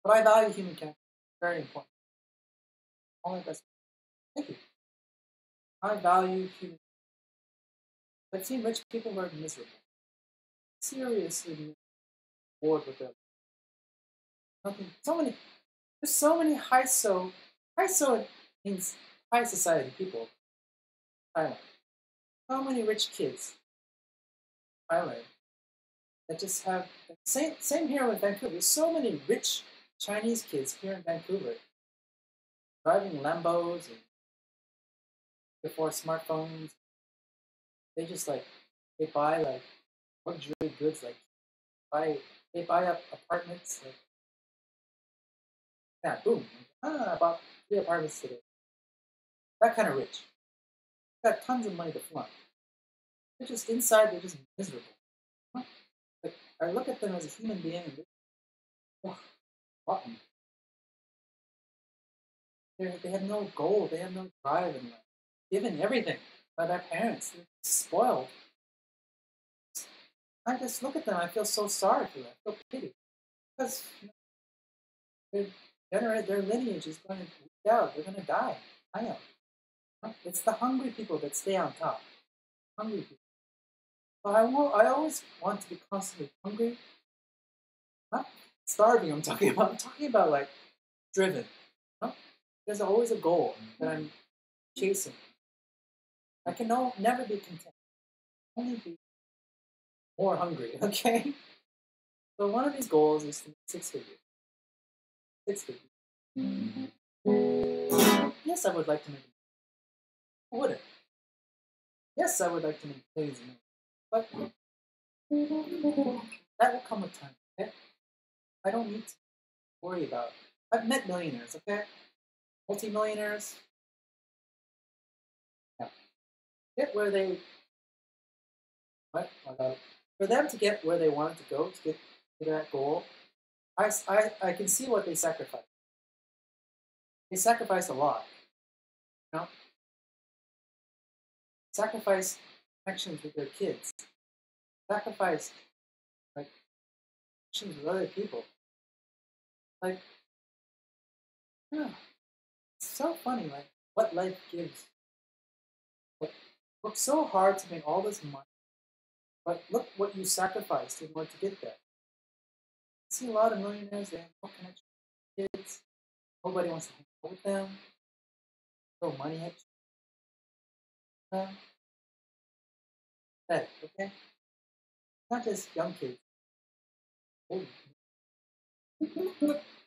But I value human connection. Very important. All my best. Thank you. I value human. I've seen rich people who are miserable. Seriously bored with their nothing. There's so many high so means high society people. Thailand. So many rich kids. Thailand that just have same here with Vancouver. There's so many rich Chinese kids here in Vancouver driving Lambos and before smartphones. They just they buy luxury goods they buy up apartments yeah boom I bought 3 apartments today. That kind of rich. Got tons of money to flaunt. They're just inside. They're just miserable. Huh? Like, I look at them as a human being and oh, rotten. They have no goal. They have no drive in life. Given everything by their parents. They're spoiled. I just look at them. I feel so sorry for them. I feel pity. Because their lineage is going to weed out. They're going to die. I know. Huh? It's the hungry people that stay on top. Hungry people. So I always want to be constantly hungry. Not starving, I'm talking about. I'm talking about driven. Huh? There's always a goal that I'm chasing. I can never be content. Only be more hungry, okay? So one of these goals is to make six figures. Six figures. Yes, I would like to make I wouldn't. Yes, I would like to make millions and millions. But that will come with time, okay? I don't need to worry about I've met millionaires, okay? Multi-millionaires. Yeah. Get where they what? For them to get where they wanted to go, to get to that goal, I can see what they sacrifice. They sacrifice a lot. You know? Sacrifice connections with their kids. Sacrifice connections with other people. Yeah, it's so funny, what life gives. Like, work so hard to make all this money, but look what you sacrificed in order to get there. I see a lot of millionaires, they have no connection with kids. Nobody wants to hang out with them. Throw money at them. Pathetic, okay? Not just young kids. Old.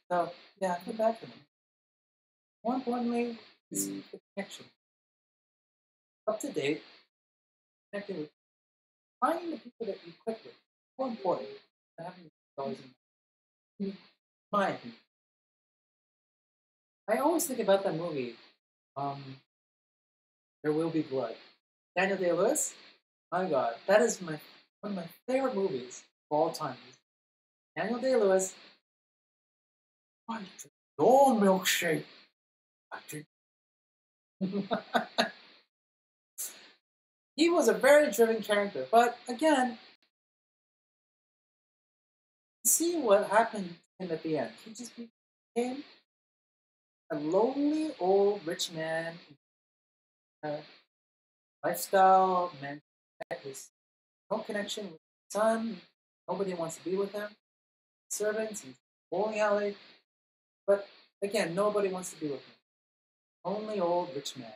So, yeah, I feel bad for them. More importantly, is the connection. Up to date, connecting with finding the people that you click with. More important than having dollars in my opinion. I always think about that movie, um, There Will Be Blood. Daniel Day-Lewis. My God, that is one of my favorite movies of all time. Daniel Day-Lewis I drink your milkshake. I drink. He was a very driven character, but again, see what happened to him at the end. He just became a lonely old rich man, lifestyle man. His no connection with his son. Nobody wants to be with him. Servants, he's bowling alley. But again, nobody wants to be with him. Only old rich man.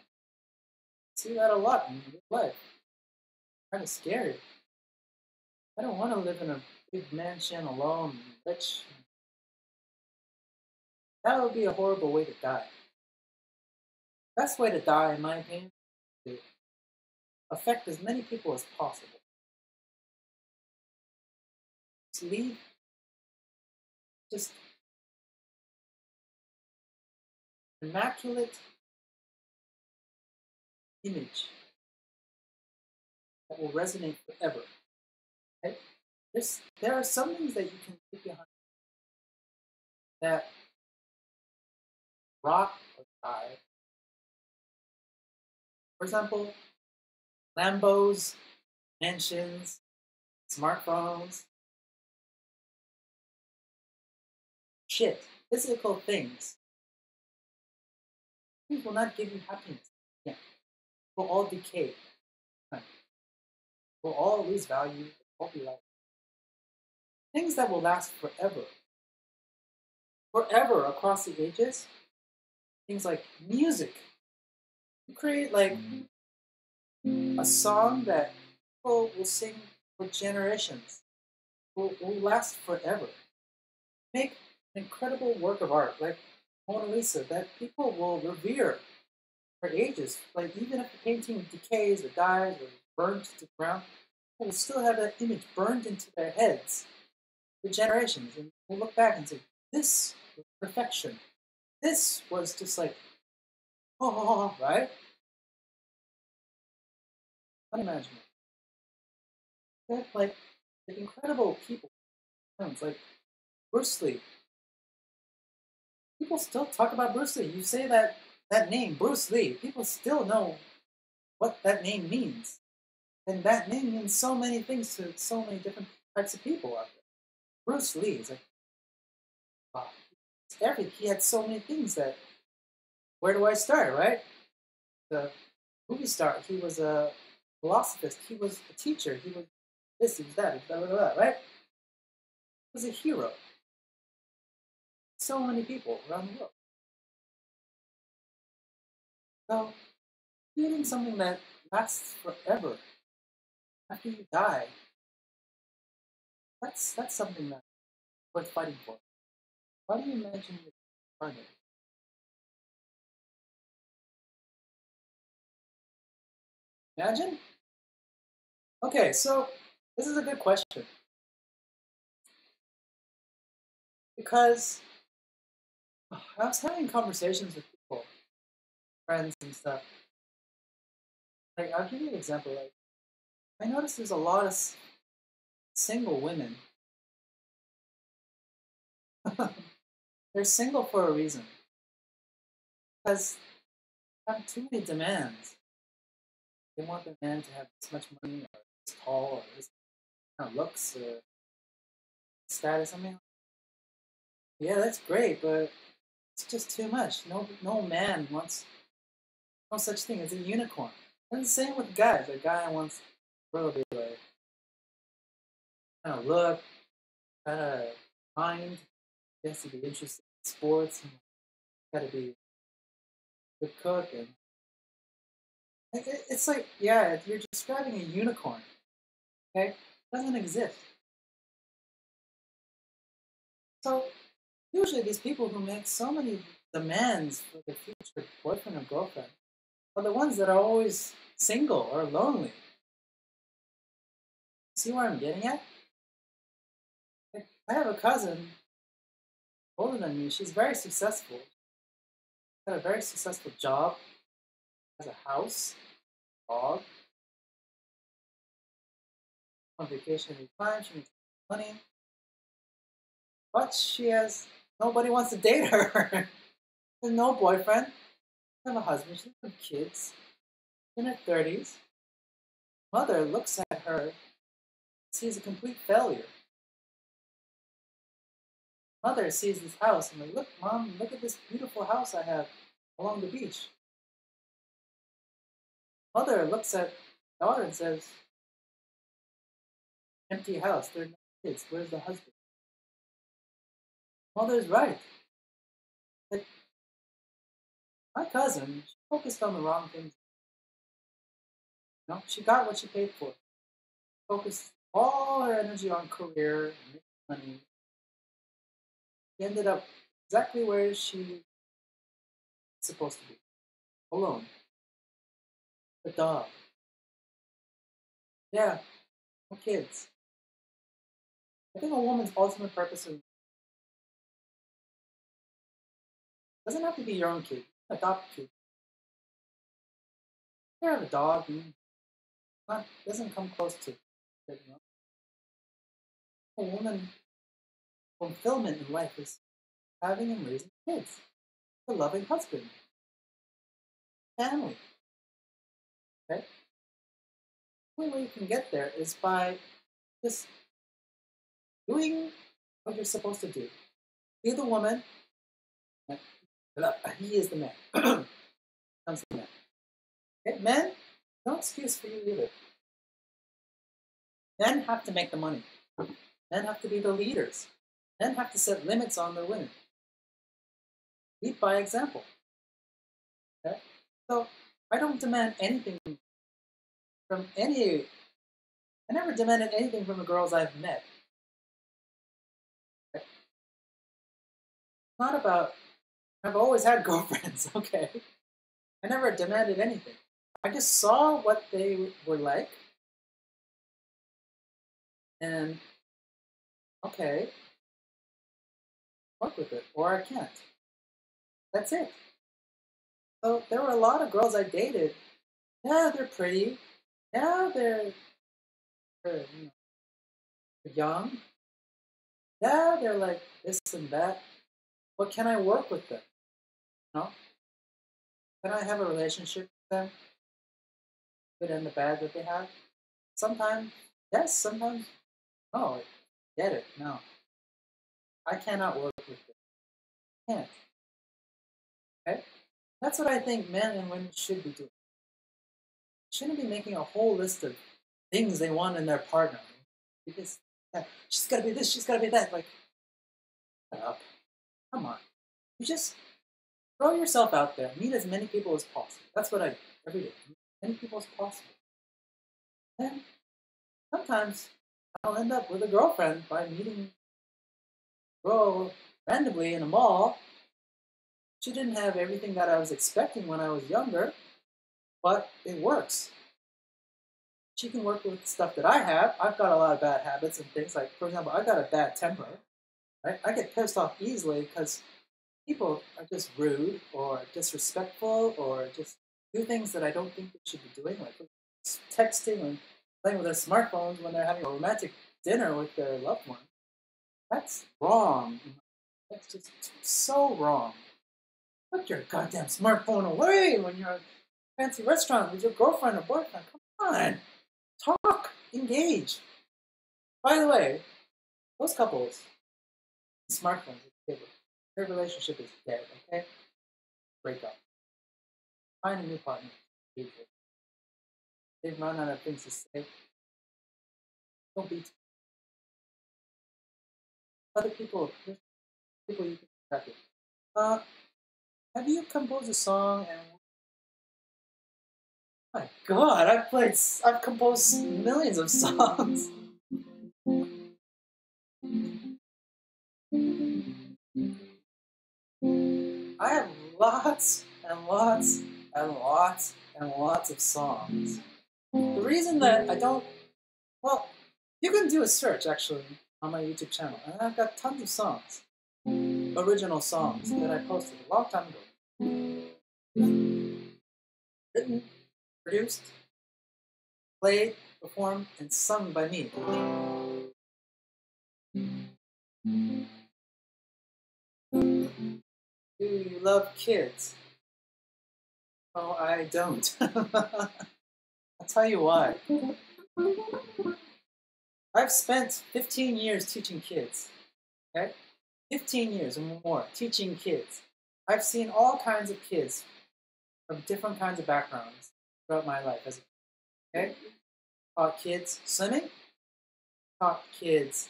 See that a lot in real life. Kind of scary. I don't want to live in a big mansion alone, rich. That would be a horrible way to die. Best way to die, in my opinion, is to affect as many people as possible. Just leave just immaculate image that will resonate forever. Okay? There are some things that you can leave behind that rot or die. For example, Lambos, mansions, smartphones, shit, physical things. Things will not give you happiness. Yeah. Will all decay. Will all lose value. Will all be like things that will last forever. Forever across the ages. Things like music. You create like a song that people will sing for generations. Will last forever. Make an incredible work of art like Mona Lisa that people will revere for ages. Like even if the painting decays or dies or burns to the ground, people will still have that image burned into their heads for generations, and we'll look back and say, "This was perfection. This was just like, oh, right? Unimaginable." Like incredible people, like Bruce Lee. People still talk about Bruce Lee. You say that name, Bruce Lee. People still know what that name means. And that name means so many things to so many different types of people out there. Bruce Lee is like, wow. He had so many things that, where do I start, right? The movie star, he was a philosophist, he was a teacher, he was this, he was that, blah, blah, blah, right? He was a hero. So many people around the world. So, creating something that lasts forever after you die, that's something that's worth fighting for. Why do you imagine your target? Imagine? Okay, so this is a good question because I was having conversations with people, friends and stuff. Like, I'll give you an example. Like, I noticed there's a lot of single women. They're single for a reason because they have too many demands. They want the man to have this much money, or this tall, or this kind of looks, or status. I mean, yeah, that's great, but it's just too much. No man wants no such thing as a unicorn. And the same with guys. A guy wants a girl to be like kind of look, kind of mind. He has to be interested in sports. And got to be a good cook, and it's like yeah, you're describing a unicorn. Okay, it doesn't exist. So usually these people who make so many demands for their future boyfriend or girlfriend are the ones that are always single or lonely. See where I'm getting at? Like, I have a cousin older than me. She's very successful. Got a very successful job. Has a house, dog, on vacation anytime. She makes money, but she has Nobody wants to date her. There's no boyfriend. She doesn't have a husband. She doesn't have kids. In her 30s. Mother looks at her, sees a complete failure. Mother sees this house and like, look, mom, look at this beautiful house I have along the beach. Mother looks at daughter and says, empty house, there are no kids, where's the husband? Mother's right. Like, my cousin, she focused on the wrong things. You know, she got what she paid for. Focused all her energy on career, making money. She ended up exactly where she was supposed to be. Alone. The dog. Yeah, no kids. I think a woman's ultimate purpose doesn't have to be your own kid. Adopt a kid. You have a dog and doesn't come close to it. You know? A woman fulfillment in life is having and raising kids, a loving husband, family. Okay? The only way you can get there is by just doing what you're supposed to do. Be the woman, and he is the man. Comes the man. Okay? Men, no excuse for you either. Men have to make the money. Men have to be the leaders. Men have to set limits on their women. Lead by example. Okay? So I don't demand anything from any. I never demanded anything from the girls I've met. Okay? It's not about. I've always had girlfriends. Okay, I never demanded anything. I just saw what they were like, and okay, work with it, or I can't. That's it. So there were a lot of girls I dated. Yeah, they're pretty. Yeah, they're young. Yeah, they're like this and that. But can I work with them? No. Can I have a relationship with them? Good and the bad that they have? Sometimes, yes. Sometimes, no. Get it? No. I cannot work with them. Can't. Okay? That's what I think men and women should be doing. Shouldn't be making a whole list of things they want in their partner. Because yeah, she's got to be this, she's got to be that. Like, shut up. Come on. You just throw yourself out there. Meet as many people as possible. That's what I do every day. Meet as many people as possible. And sometimes I'll end up with a girlfriend by meeting a girl randomly in a mall. She didn't have everything that I was expecting when I was younger, but it works. She can work with stuff that I have. I've got a lot of bad habits and things. Like, for example, I've got a bad temper. Right? I get pissed off easily because people are just rude or disrespectful or just do things that I don't think they should be doing, like texting and playing with their smartphones when they're having a romantic dinner with their loved one. That's wrong. That's just so wrong. Put your goddamn smartphone away when you're at a fancy restaurant with your girlfriend or boyfriend. Come on. Talk. Engage. By the way, those couples, smartphones, their relationship is dead, okay? Break up. Find a new partner. They've run out of things to say. Don't be other people. There's people you can connect with. Uh, have you composed a song? And oh my God, I've composed millions of songs. I have lots and lots and lots and lots of songs. The reason that I don't, well, you can do a search actually on my YouTube channel, and I've got tons of songs, original songs that I posted a long time ago. Written, produced, played, performed, and sung by me. Do you love kids? Oh, I don't. I'll tell you why. I've spent 15 years teaching kids. Okay? 15 years or more teaching kids. I've seen all kinds of kids from different kinds of backgrounds throughout my life. Okay? Taught kids swimming, taught kids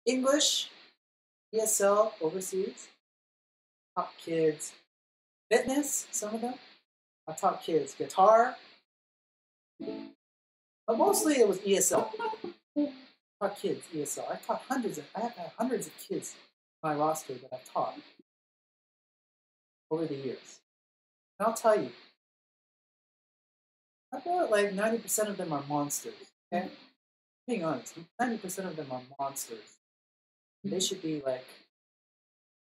English, ESL overseas, taught kids fitness, some of them. I taught kids guitar, but mostly it was ESL. I taught kids ESL. I have had hundreds of kids on my roster that I've taught over the years. And I'll tell you, I feel like 90% of them are monsters. Okay? Being honest, 90% of them are monsters. They should be like,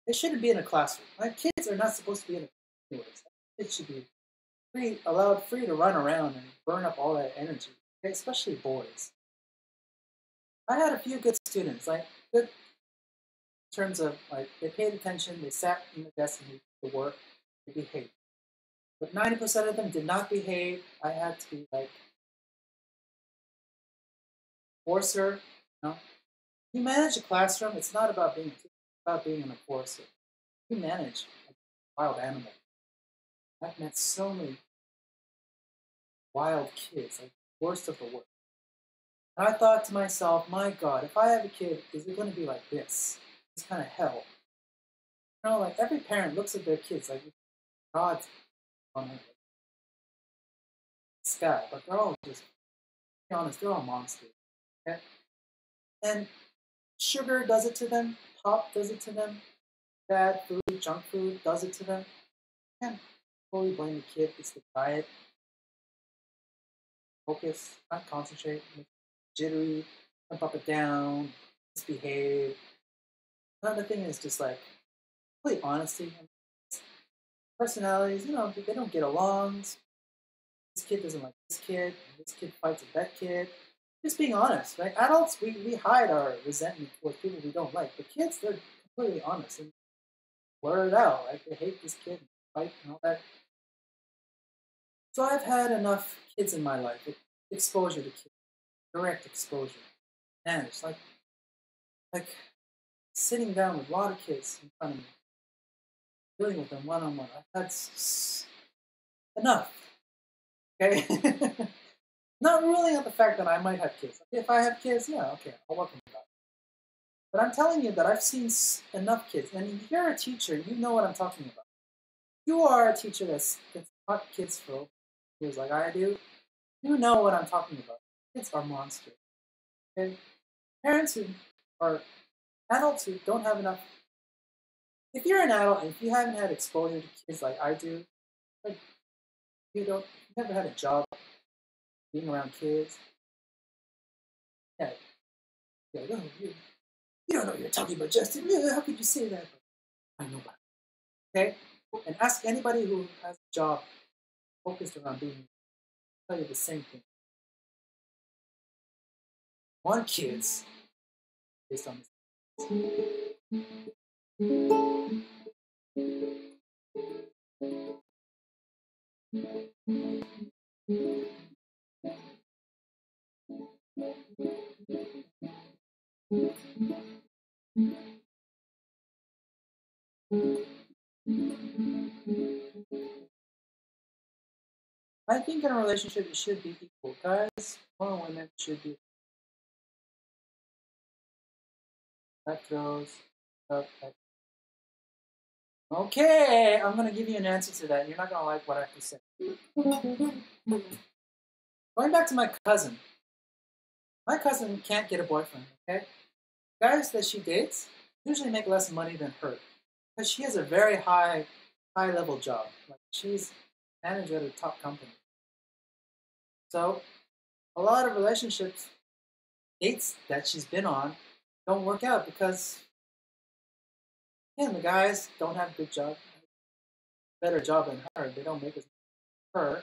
they shouldn't be in a classroom. Like, kids are not supposed to be in a classroom. Kids should be allowed free to run around and burn up all that energy, okay? Especially boys. I had a few good students, like good in terms of like they paid attention, they sat in the desk and did the work, they behaved. But 90% of them did not behave. I had to be like forcer. You know, you manage a classroom. It's not about being a teacher, it's about being an enforcer. You manage a wild animal. I've met so many wild kids, like worst of the worst. And I thought to myself, my God, if I have a kid, is it going to be like this? It's kind of hell. You know, like every parent looks at their kids like God's on the sky, but they're all just, to be honest, they're all monsters. Okay? And sugar does it to them, pop does it to them, bad food, junk food does it to them. You can't fully blame the kid. It's the diet, focus, not concentrate, jittery, jump up and down, misbehave. Another thing is just like complete honesty. Personalities, you know, they don't get along. This kid doesn't like this kid. This kid fights with that kid. Just being honest, right? Adults, we hide our resentment towards people we don't like. But kids, they're completely honest and blur it out. Like they hate this kid, and fight and all that. So I've had enough kids in my life. Exposure to kids, direct exposure. And it's like sitting down with a lot of kids in front of me, dealing with them one on one. That's enough. Okay. Not ruling out the fact that I might have kids. If I have kids, yeah, okay, I'll welcome that. But I'm telling you that I've seen enough kids, and if you're a teacher, you know what I'm talking about. You are a teacher that's taught kids for years like I do. You know what I'm talking about. Kids are monsters. Okay? Parents who are adults who don't have enough. If you're an adult and if you haven't had exposure to kids like I do, like you never had a job being around kids. Yeah, yeah, you don't know what you're talking about, Justin. Yeah, how could you say that? I know about it. Okay? And ask anybody who has a job focused around being, tell you the same thing. Want kids based on I think in a relationship it should be equal. Guys or women should be that goes up. Okay, I'm gonna give you an answer to that. You're not gonna like what I have to say. Going back to my cousin. My cousin can't get a boyfriend, okay? Guys that she dates usually make less money than her. Because she has a very high level job. Like she's manager at a top company. So a lot of relationships, dates that she's been on, don't work out because again, the guys don't have a good job, better job than her. They don't make as much as her.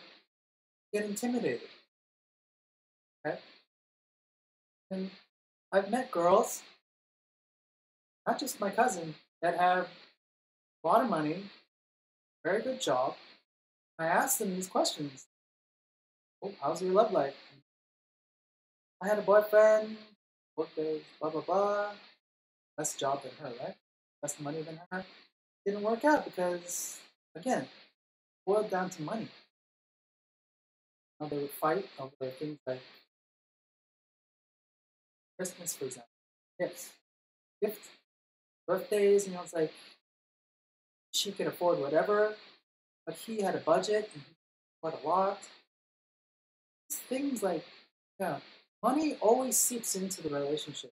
Get intimidated. Okay? And I've met girls, not just my cousin, that have a lot of money, very good job. I asked them these questions. Oh, how's your love life? I had a boyfriend, worked there, blah blah blah. Less job than her, right? Less money than her. Didn't work out because again, boiled down to money. They would fight over things like Christmas, for example, gifts, gifts, birthdays. It's like she could afford whatever, but he had a budget and he could afford a lot. It's things like, yeah, money always seeps into the relationship.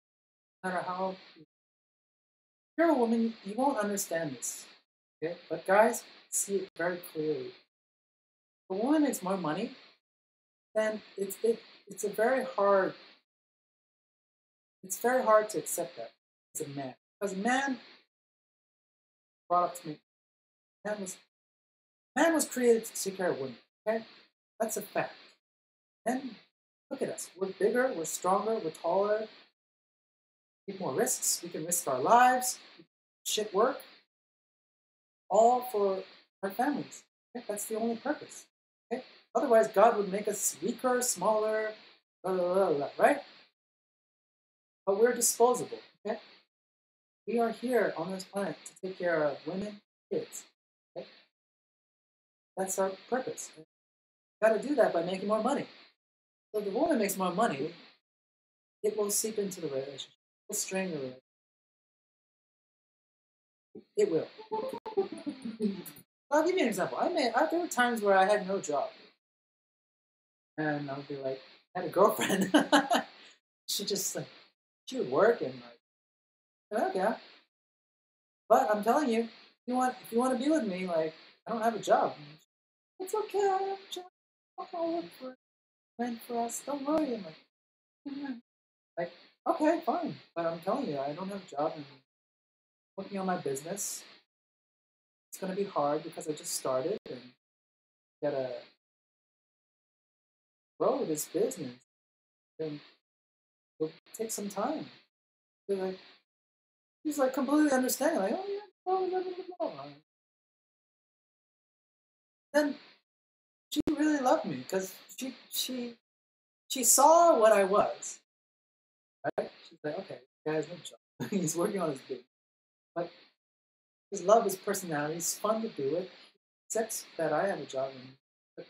No matter how if you're a woman, you won't understand this. Okay? But guys see it very clearly. If a woman makes more money, then it's a very hard it's very hard to accept that as a man. Because a man brought up to me, man was man was created to take care of women. Okay? That's a fact. And look at us. We're bigger, we're stronger, we're taller, take more risks, we can risk our lives, shit work, all for our families. Okay? That's the only purpose. Okay? Otherwise, God would make us weaker, smaller, blah, blah, blah, blah, right? But we're disposable. Okay? We are here on this planet to take care of women, kids. Okay? That's our purpose. We got to do that by making more money. So if the woman makes more money, it will seep into the relationship. It will strain the relationship. It will. I'll give you an example. There were times where I had no job, and I would be like, I had a girlfriend. she just like she would work and like, okay. But I'm telling you, if you want to be with me, like I don't have a job. It's okay. I have a job. I'll work for rent for us. Don't worry. I'm like, "Mhm." Like, okay, fine. But I'm telling you, I don't have a job and I'm working on my business. It's gonna be hard because I just started and gotta grow this business. And it'll take some time. They're like, he's like completely understanding, like, oh yeah, oh, blah, blah, blah, blah. Then she really loved me because she saw what I was. Right? She's like, okay, this guy has no job. He's working on his business. But his love, his personality, it's fun to do it. He accepts that I have a job and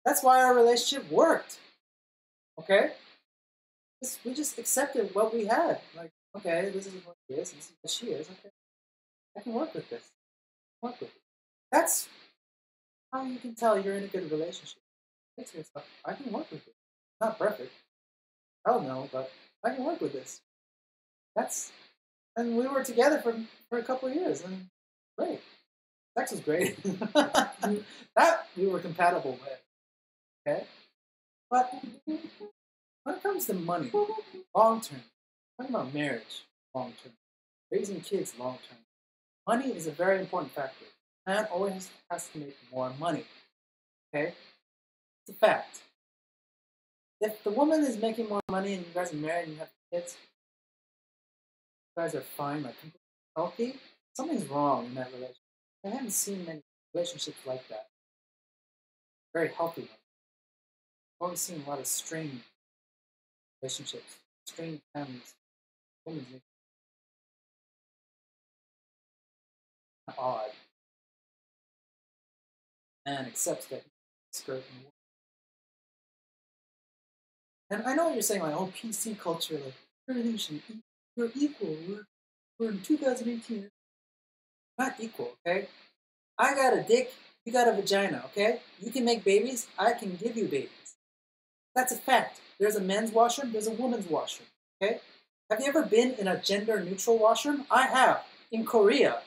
that's why our relationship worked. Okay? We just accepted what we had. Like, okay, this is what he is, this is what she is, okay. I can work with this. Work with it. That's how you can tell you're in a good relationship. Think to yourself, I can work with it. Not perfect. Hell no, but I can work with this. That's and we were together for a couple of years and great. Sex was great. that we were compatible with. Okay? But when it comes to money, long term, talking about marriage, long term, raising kids long term, money is a very important factor. Man always has to make more money. Okay? It's a fact. If the woman is making more money and you guys are married and you have kids, you guys are fine, like completely healthy, something's wrong in that relationship. I haven't seen many relationships like that. Very healthy ones. I've always seen a lot of strained relationships, strained families. Women's making it odd. Man accepts that skirt and and I know what you're saying, like, oh, PC culture, like, everything should be, we're equal. We're in 2018. Not equal, okay? I got a dick, you got a vagina, okay? You can make babies, I can give you babies. That's a fact. There's a men's washroom, there's a women's washroom, okay? Have you ever been in a gender neutral washroom? I have, in Korea.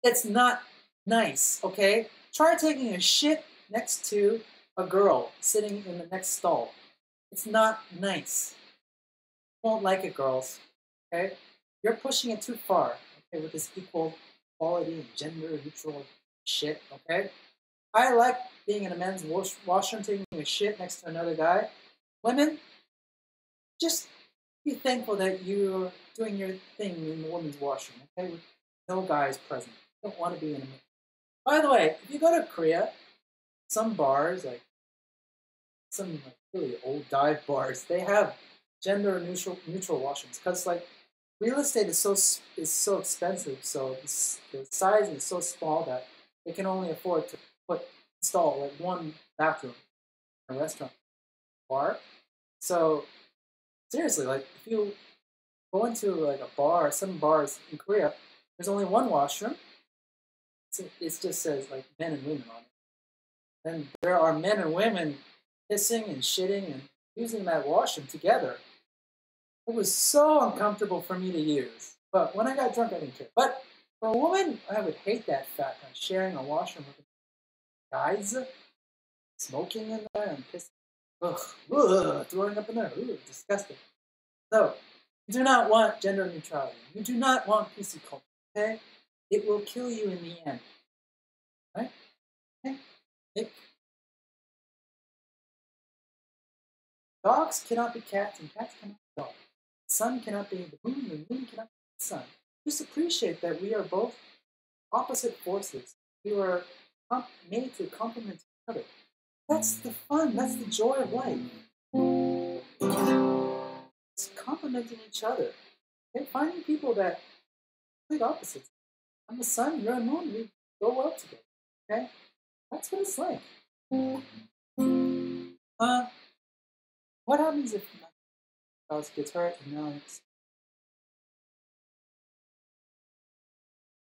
It's not nice, okay? Try taking a shit next to a girl sitting in the next stall. It's not nice. You won't like it, girls, okay? You're pushing it too far, okay, with this equal quality and gender neutral shit, okay? I like being in a men's washroom taking a shit next to another guy. Women, just be thankful that you're doing your thing in the women's washroom, okay? With no guys present. You don't want to be in a By the way, if you go to Korea, some bars, like some like really old dive bars, they have gender neutral washrooms because like real estate is so expensive, so the size is so small that they can only afford to put install like one bathroom in a restaurant bar. So seriously, like if you go into like a bar, some bars in Korea, there's only one washroom. It just says like men and women on it. And there are men and women pissing and shitting and using that washroom together. It was so uncomfortable for me to use. But when I got drunk, I didn't care. But for a woman, I would hate that fact of sharing a washroom with guys, smoking in there and pissing. Ugh, ugh, throwing up in there. Ooh, disgusting. So, you do not want gender neutrality. You do not want PC culture. Okay? It will kill you in the end. Right? Okay? Dogs cannot be cats, and cats cannot be dogs. The sun cannot be the moon, and the moon cannot be the sun. Just appreciate that we are both opposite forces. We were made to complement each other. That's the fun. That's the joy of life. It's complementing each other. Okay? Finding people that complete opposites. I'm the sun, you're a moon, we go well together. Okay? That's what it's like. Uh, what happens if my spouse gets hurt and now it's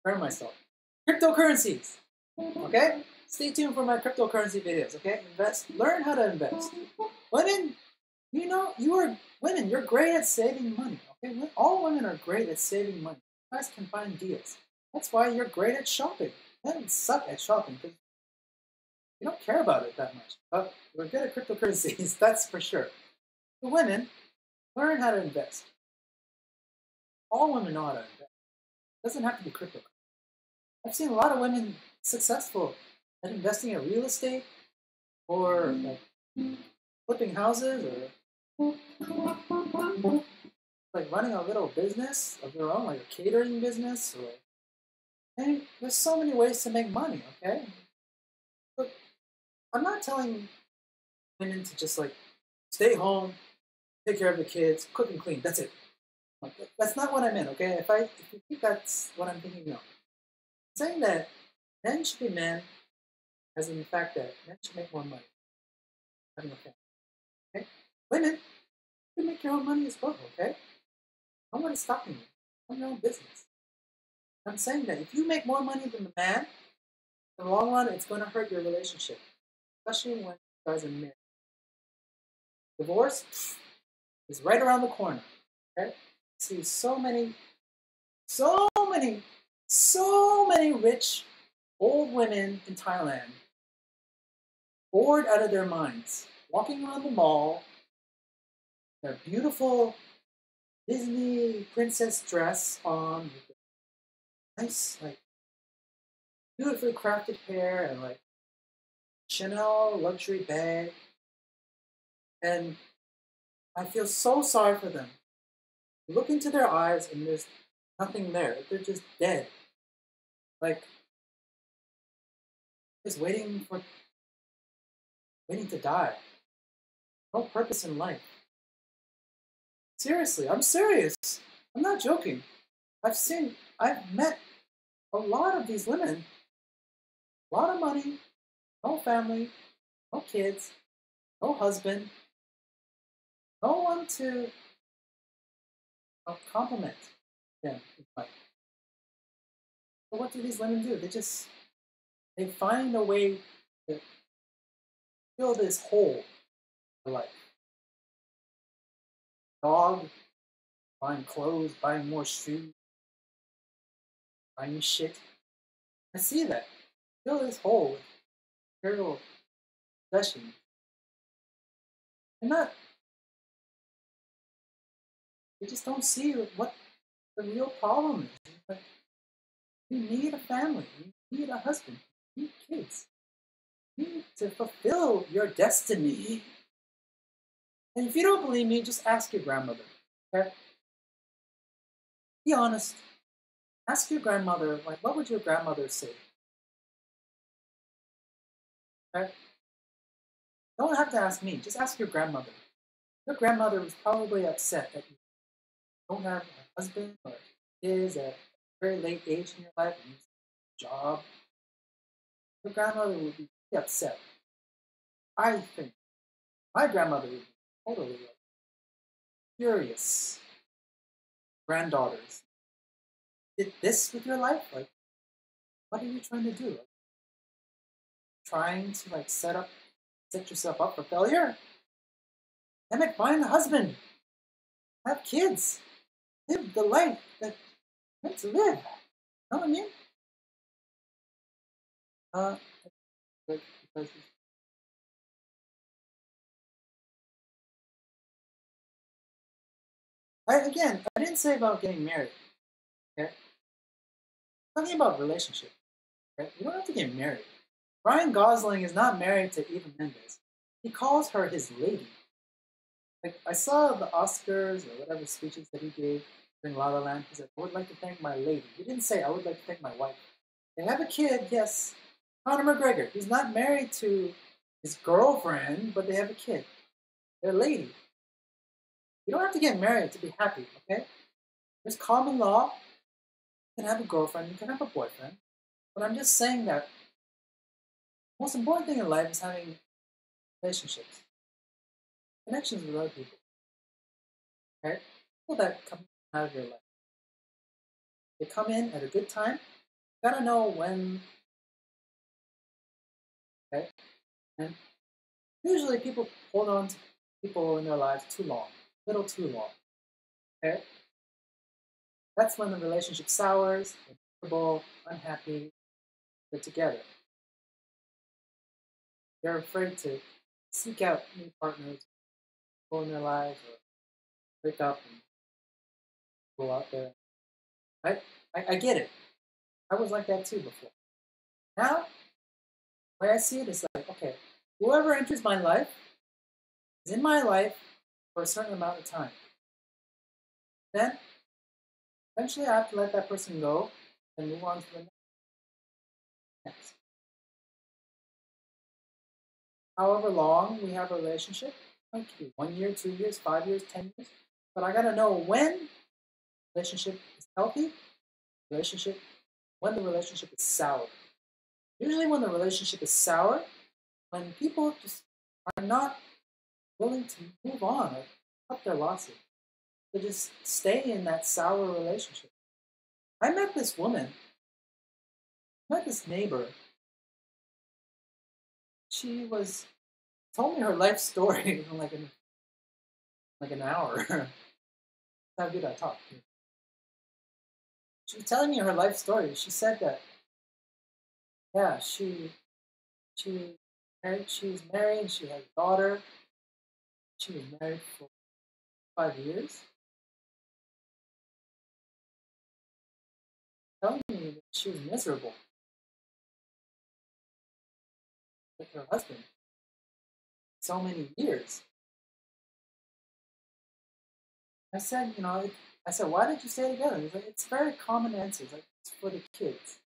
hurt myself? Cryptocurrencies. Okay? Stay tuned for my cryptocurrency videos, okay? Learn how to invest. Women, you know, women, you're great at saving money, okay? All women are great at saving money. You guys can find deals. That's why you're great at shopping. Men suck at shopping because you don't care about it that much. But we're good at cryptocurrencies, that's for sure. The women, learn how to invest. All women know how to invest. It doesn't have to be cryptocurrency. I've seen a lot of women successful at investing in real estate or like flipping houses or like running a little business of their own, like a catering business. Or and there's so many ways to make money. Okay, but I'm not telling women to just like stay home, take care of the kids, cook and clean. That's it. Like, that's not what I meant. Okay, if you think that's what I'm thinking, no. I'm saying that men should be men, as in the fact that men should make more money having a family. Okay, women, you make your own money as well. Okay, nobody's stopping you. Run your own business. I'm saying that if you make more money than the man, in the long run, it's going to hurt your relationship, especially when you guys are married. Divorce is right around the corner. Okay, I see so many, so many rich old women in Thailand, bored out of their minds, walking around the mall, their beautiful Disney princess dress on, with nice, like, beautifully crafted hair and like Chanel luxury bag. And I feel so sorry for them. You look into their eyes and there's nothing there. They're just dead. Like just waiting to die. No purpose in life. Seriously, I'm serious. I'm not joking. I've met a lot of these women, a lot of money, no family, no kids, no husband, no one to compliment them in life. So what do these women do? They find a way to fill this hole in life. Dog, buying clothes, buying more shoes, buying shit. I see that. Fill this hole with material possessions. And not they just don't see what the real problem is. Like, you need a family, you need a husband, you need kids. You need to fulfill your destiny. And if you don't believe me, just ask your grandmother. Okay? Be honest. Ask your grandmother, like, what would your grandmother say? Right? Don't have to ask me. Just ask your grandmother. Your grandmother was probably upset that you don't have a husband or kids at a very late age in your life and you have a job. Your grandmother would be upset. I think my grandmother would be totally like, furious. Granddaughters did this with your life? Like, what are you trying to do? Like, trying to like set yourself up for failure? Damn it, find a husband, have kids, live the life that you're meant to live. You know what I mean? Uh, because I didn't say about getting married. Okay, I'm talking about relationship. Okay, you don't have to get married. Ryan Gosling is not married to Eva Mendes. He calls her his lady. Like I saw the Oscars or whatever speeches that he gave during La La Land. He said, "I would like to thank my lady." He didn't say, "I would like to thank my wife." They have a kid, yes. Conor McGregor. He's not married to his girlfriend, but they have a kid. They're a lady. You don't have to get married to be happy, okay? There's common law. You can have a girlfriend, you can have a boyfriend. But I'm just saying that the most important thing in life is having relationships, connections with other people, right? People that come out of your life. They come in at a good time. You gotta know when, okay? And usually people hold on to people in their lives too long, a little too long, okay? That's when the relationship sours, they're miserable, unhappy, they're together. They're afraid to seek out new partners, people in their lives, or break up and go out there. I, I get it. I was like that too before. Now, the way I see it is like, okay, whoever enters my life is in my life for a certain amount of time. Then, eventually, I have to let that person go and move on to the next. However long we have a relationship, it could be 1 year, 2 years, 5 years, 10 years. But I gotta know when relationship is healthy, relationship when the relationship is sour. Usually, when the relationship is sour, when people just are not willing to move on or cut their losses, they just stay in that sour relationship. I met this woman, met this neighbor. She was told me her life story in like an hour. That's how good I talk. She was telling me her life story. She said that yeah, she she was married, she had a daughter. She was married for 5 years. Telling me that she was miserable with her husband so many years. I said, I said, why did you stay together? He's like, it's very common answer. It's like, it's for the kids.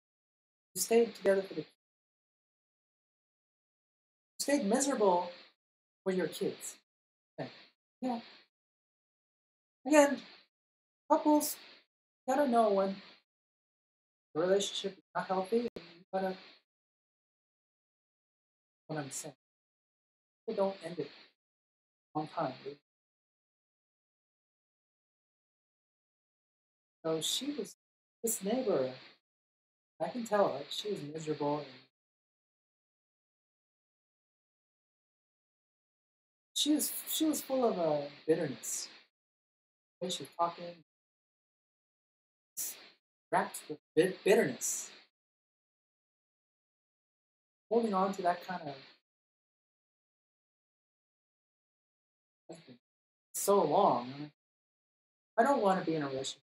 You stayed together for the kids. You stayed miserable for your kids. Okay. Yeah. Again, couples gotta know when the relationship is not healthy. And you gotta what I'm saying. People don't end it on time. So she was this neighbor. I can tell like she was miserable and she was full of bitterness. The way she was talking, wrapped with bitterness, holding on to that kind of husband so long. I don't want to be in a relationship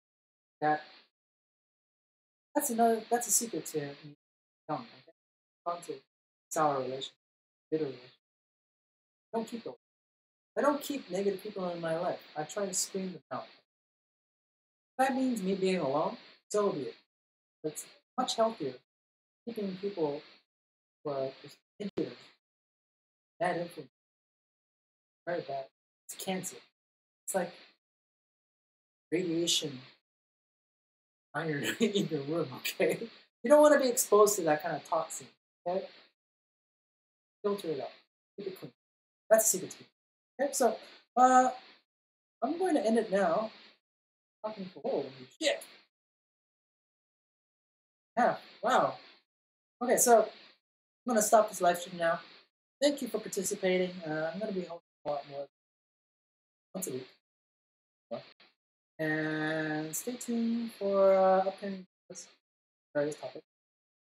that that's a secret to me. Young. Okay? Gone to sour relationship, bitter relationship. Don't keep those. I don't keep negative people in my life. I try to screen them out. If that means me being alone, so be it. It's much healthier keeping people who are just negative. bad influence. Very bad. It's cancer. It's like radiation iron in your room, okay? You don't want to be exposed to that kind of toxin, okay? Filter it out. Keep it clean. That's the secret to it. Okay, so uh, I'm going to end it now. Talking for holy shit. Yeah, wow. Okay, so I'm going to stop this live stream now. Thank you for participating. I'm going to be hosting a lot more once a week. And stay tuned for upcoming videos, various topics.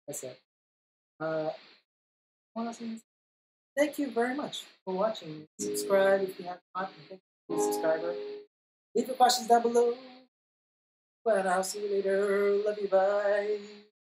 That's it. Uh, honestly, thank you very much for watching. Subscribe if you have not. And thank you for the subscriber. Leave your questions down below. And I'll see you later. Love you. Bye.